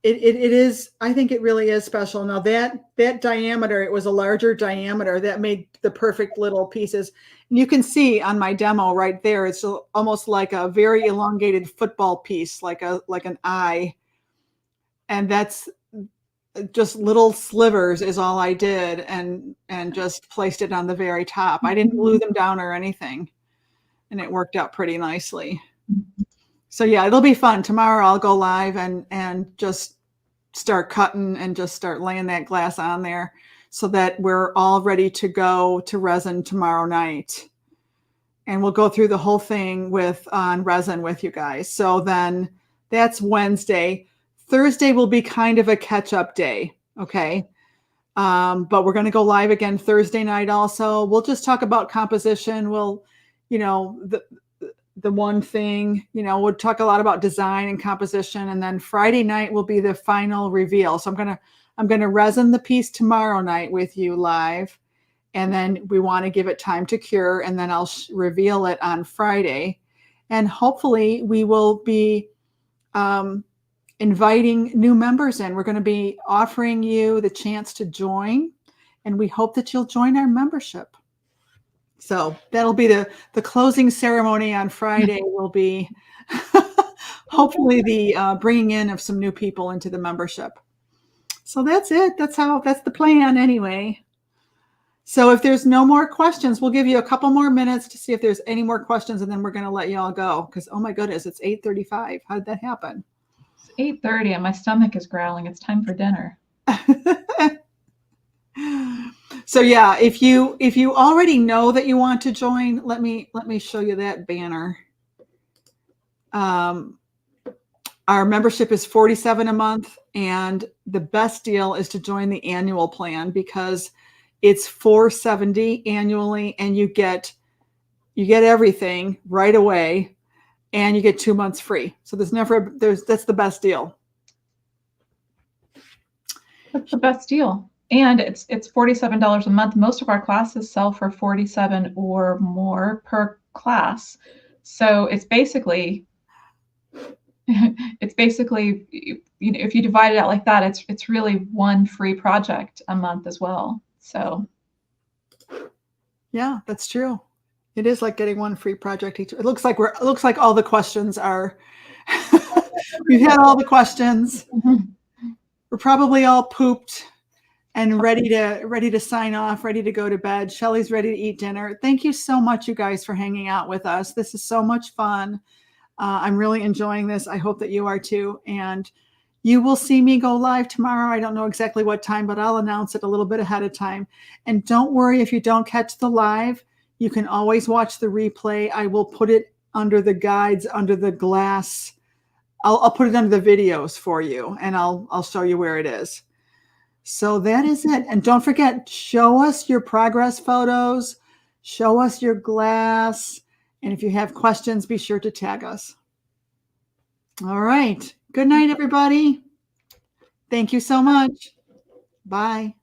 it is, I think it really is special. Now that diameter, it was a larger diameter that made the perfect little pieces. And you can see on my demo right there, it's almost like a very elongated football piece, like an eye. And that's just little slivers is all I did and just placed it on the very top. I didn't glue them down or anything. And it worked out pretty nicely. So yeah, it'll be fun. Tomorrow I'll go live and just start cutting and just start laying that glass on there so that we're all ready to go to resin tomorrow night. And we'll go through the whole thing on resin with you guys. So then that's Wednesday. Thursday will be kind of a catch-up day, okay? But we're going to go live again Thursday night also. We'll just talk about composition. We'll, the one thing, we'll talk a lot about design and composition, and then Friday night will be the final reveal. So I'm gonna resin the piece tomorrow night with you live, and then we want to give it time to cure, and then I'll reveal it on Friday, and hopefully we will be inviting new members in. We're going to be offering you the chance to join, and we hope that you'll join our membership. So that'll be the closing ceremony on Friday will be hopefully the bringing in of some new people into the membership. So that's it. That's the plan anyway. So if there's no more questions, we'll give you a couple more minutes to see if there's any more questions, and then we're going to let you all go because, oh my goodness, it's 8:35. How did that happen? It's 8:30 and my stomach is growling. It's time for dinner. So yeah, if you already know that you want to join, let me show you that banner. Our membership is $47 a month, and the best deal is to join the annual plan because it's $470 annually, and you get everything right away, and you get 2 months free. So that's the best deal. That's the best deal. And it's $47 a month. Most of our classes sell for $47 or more per class. So it's basically if you divide it out like that, it's really one free project a month as well. So yeah, that's true. It is like getting one free project each. It looks like all the questions are we've had all the questions. We're probably all pooped and ready to sign off, ready to go to bed. Shelly's ready to eat dinner. Thank you so much, you guys, for hanging out with us. This is so much fun. I'm really enjoying this. I hope that you are too. And you will see me go live tomorrow. I don't know exactly what time, but I'll announce it a little bit ahead of time. And don't worry if you don't catch the live. You can always watch the replay. I will put it under the guides, under the glass. I'll put it under the videos for you, and I'll show you where it is. So that is it. And don't forget, show us your progress photos, show us your glass. And if you have questions, be sure to tag us. All right. Good night, everybody. Thank you so much. Bye.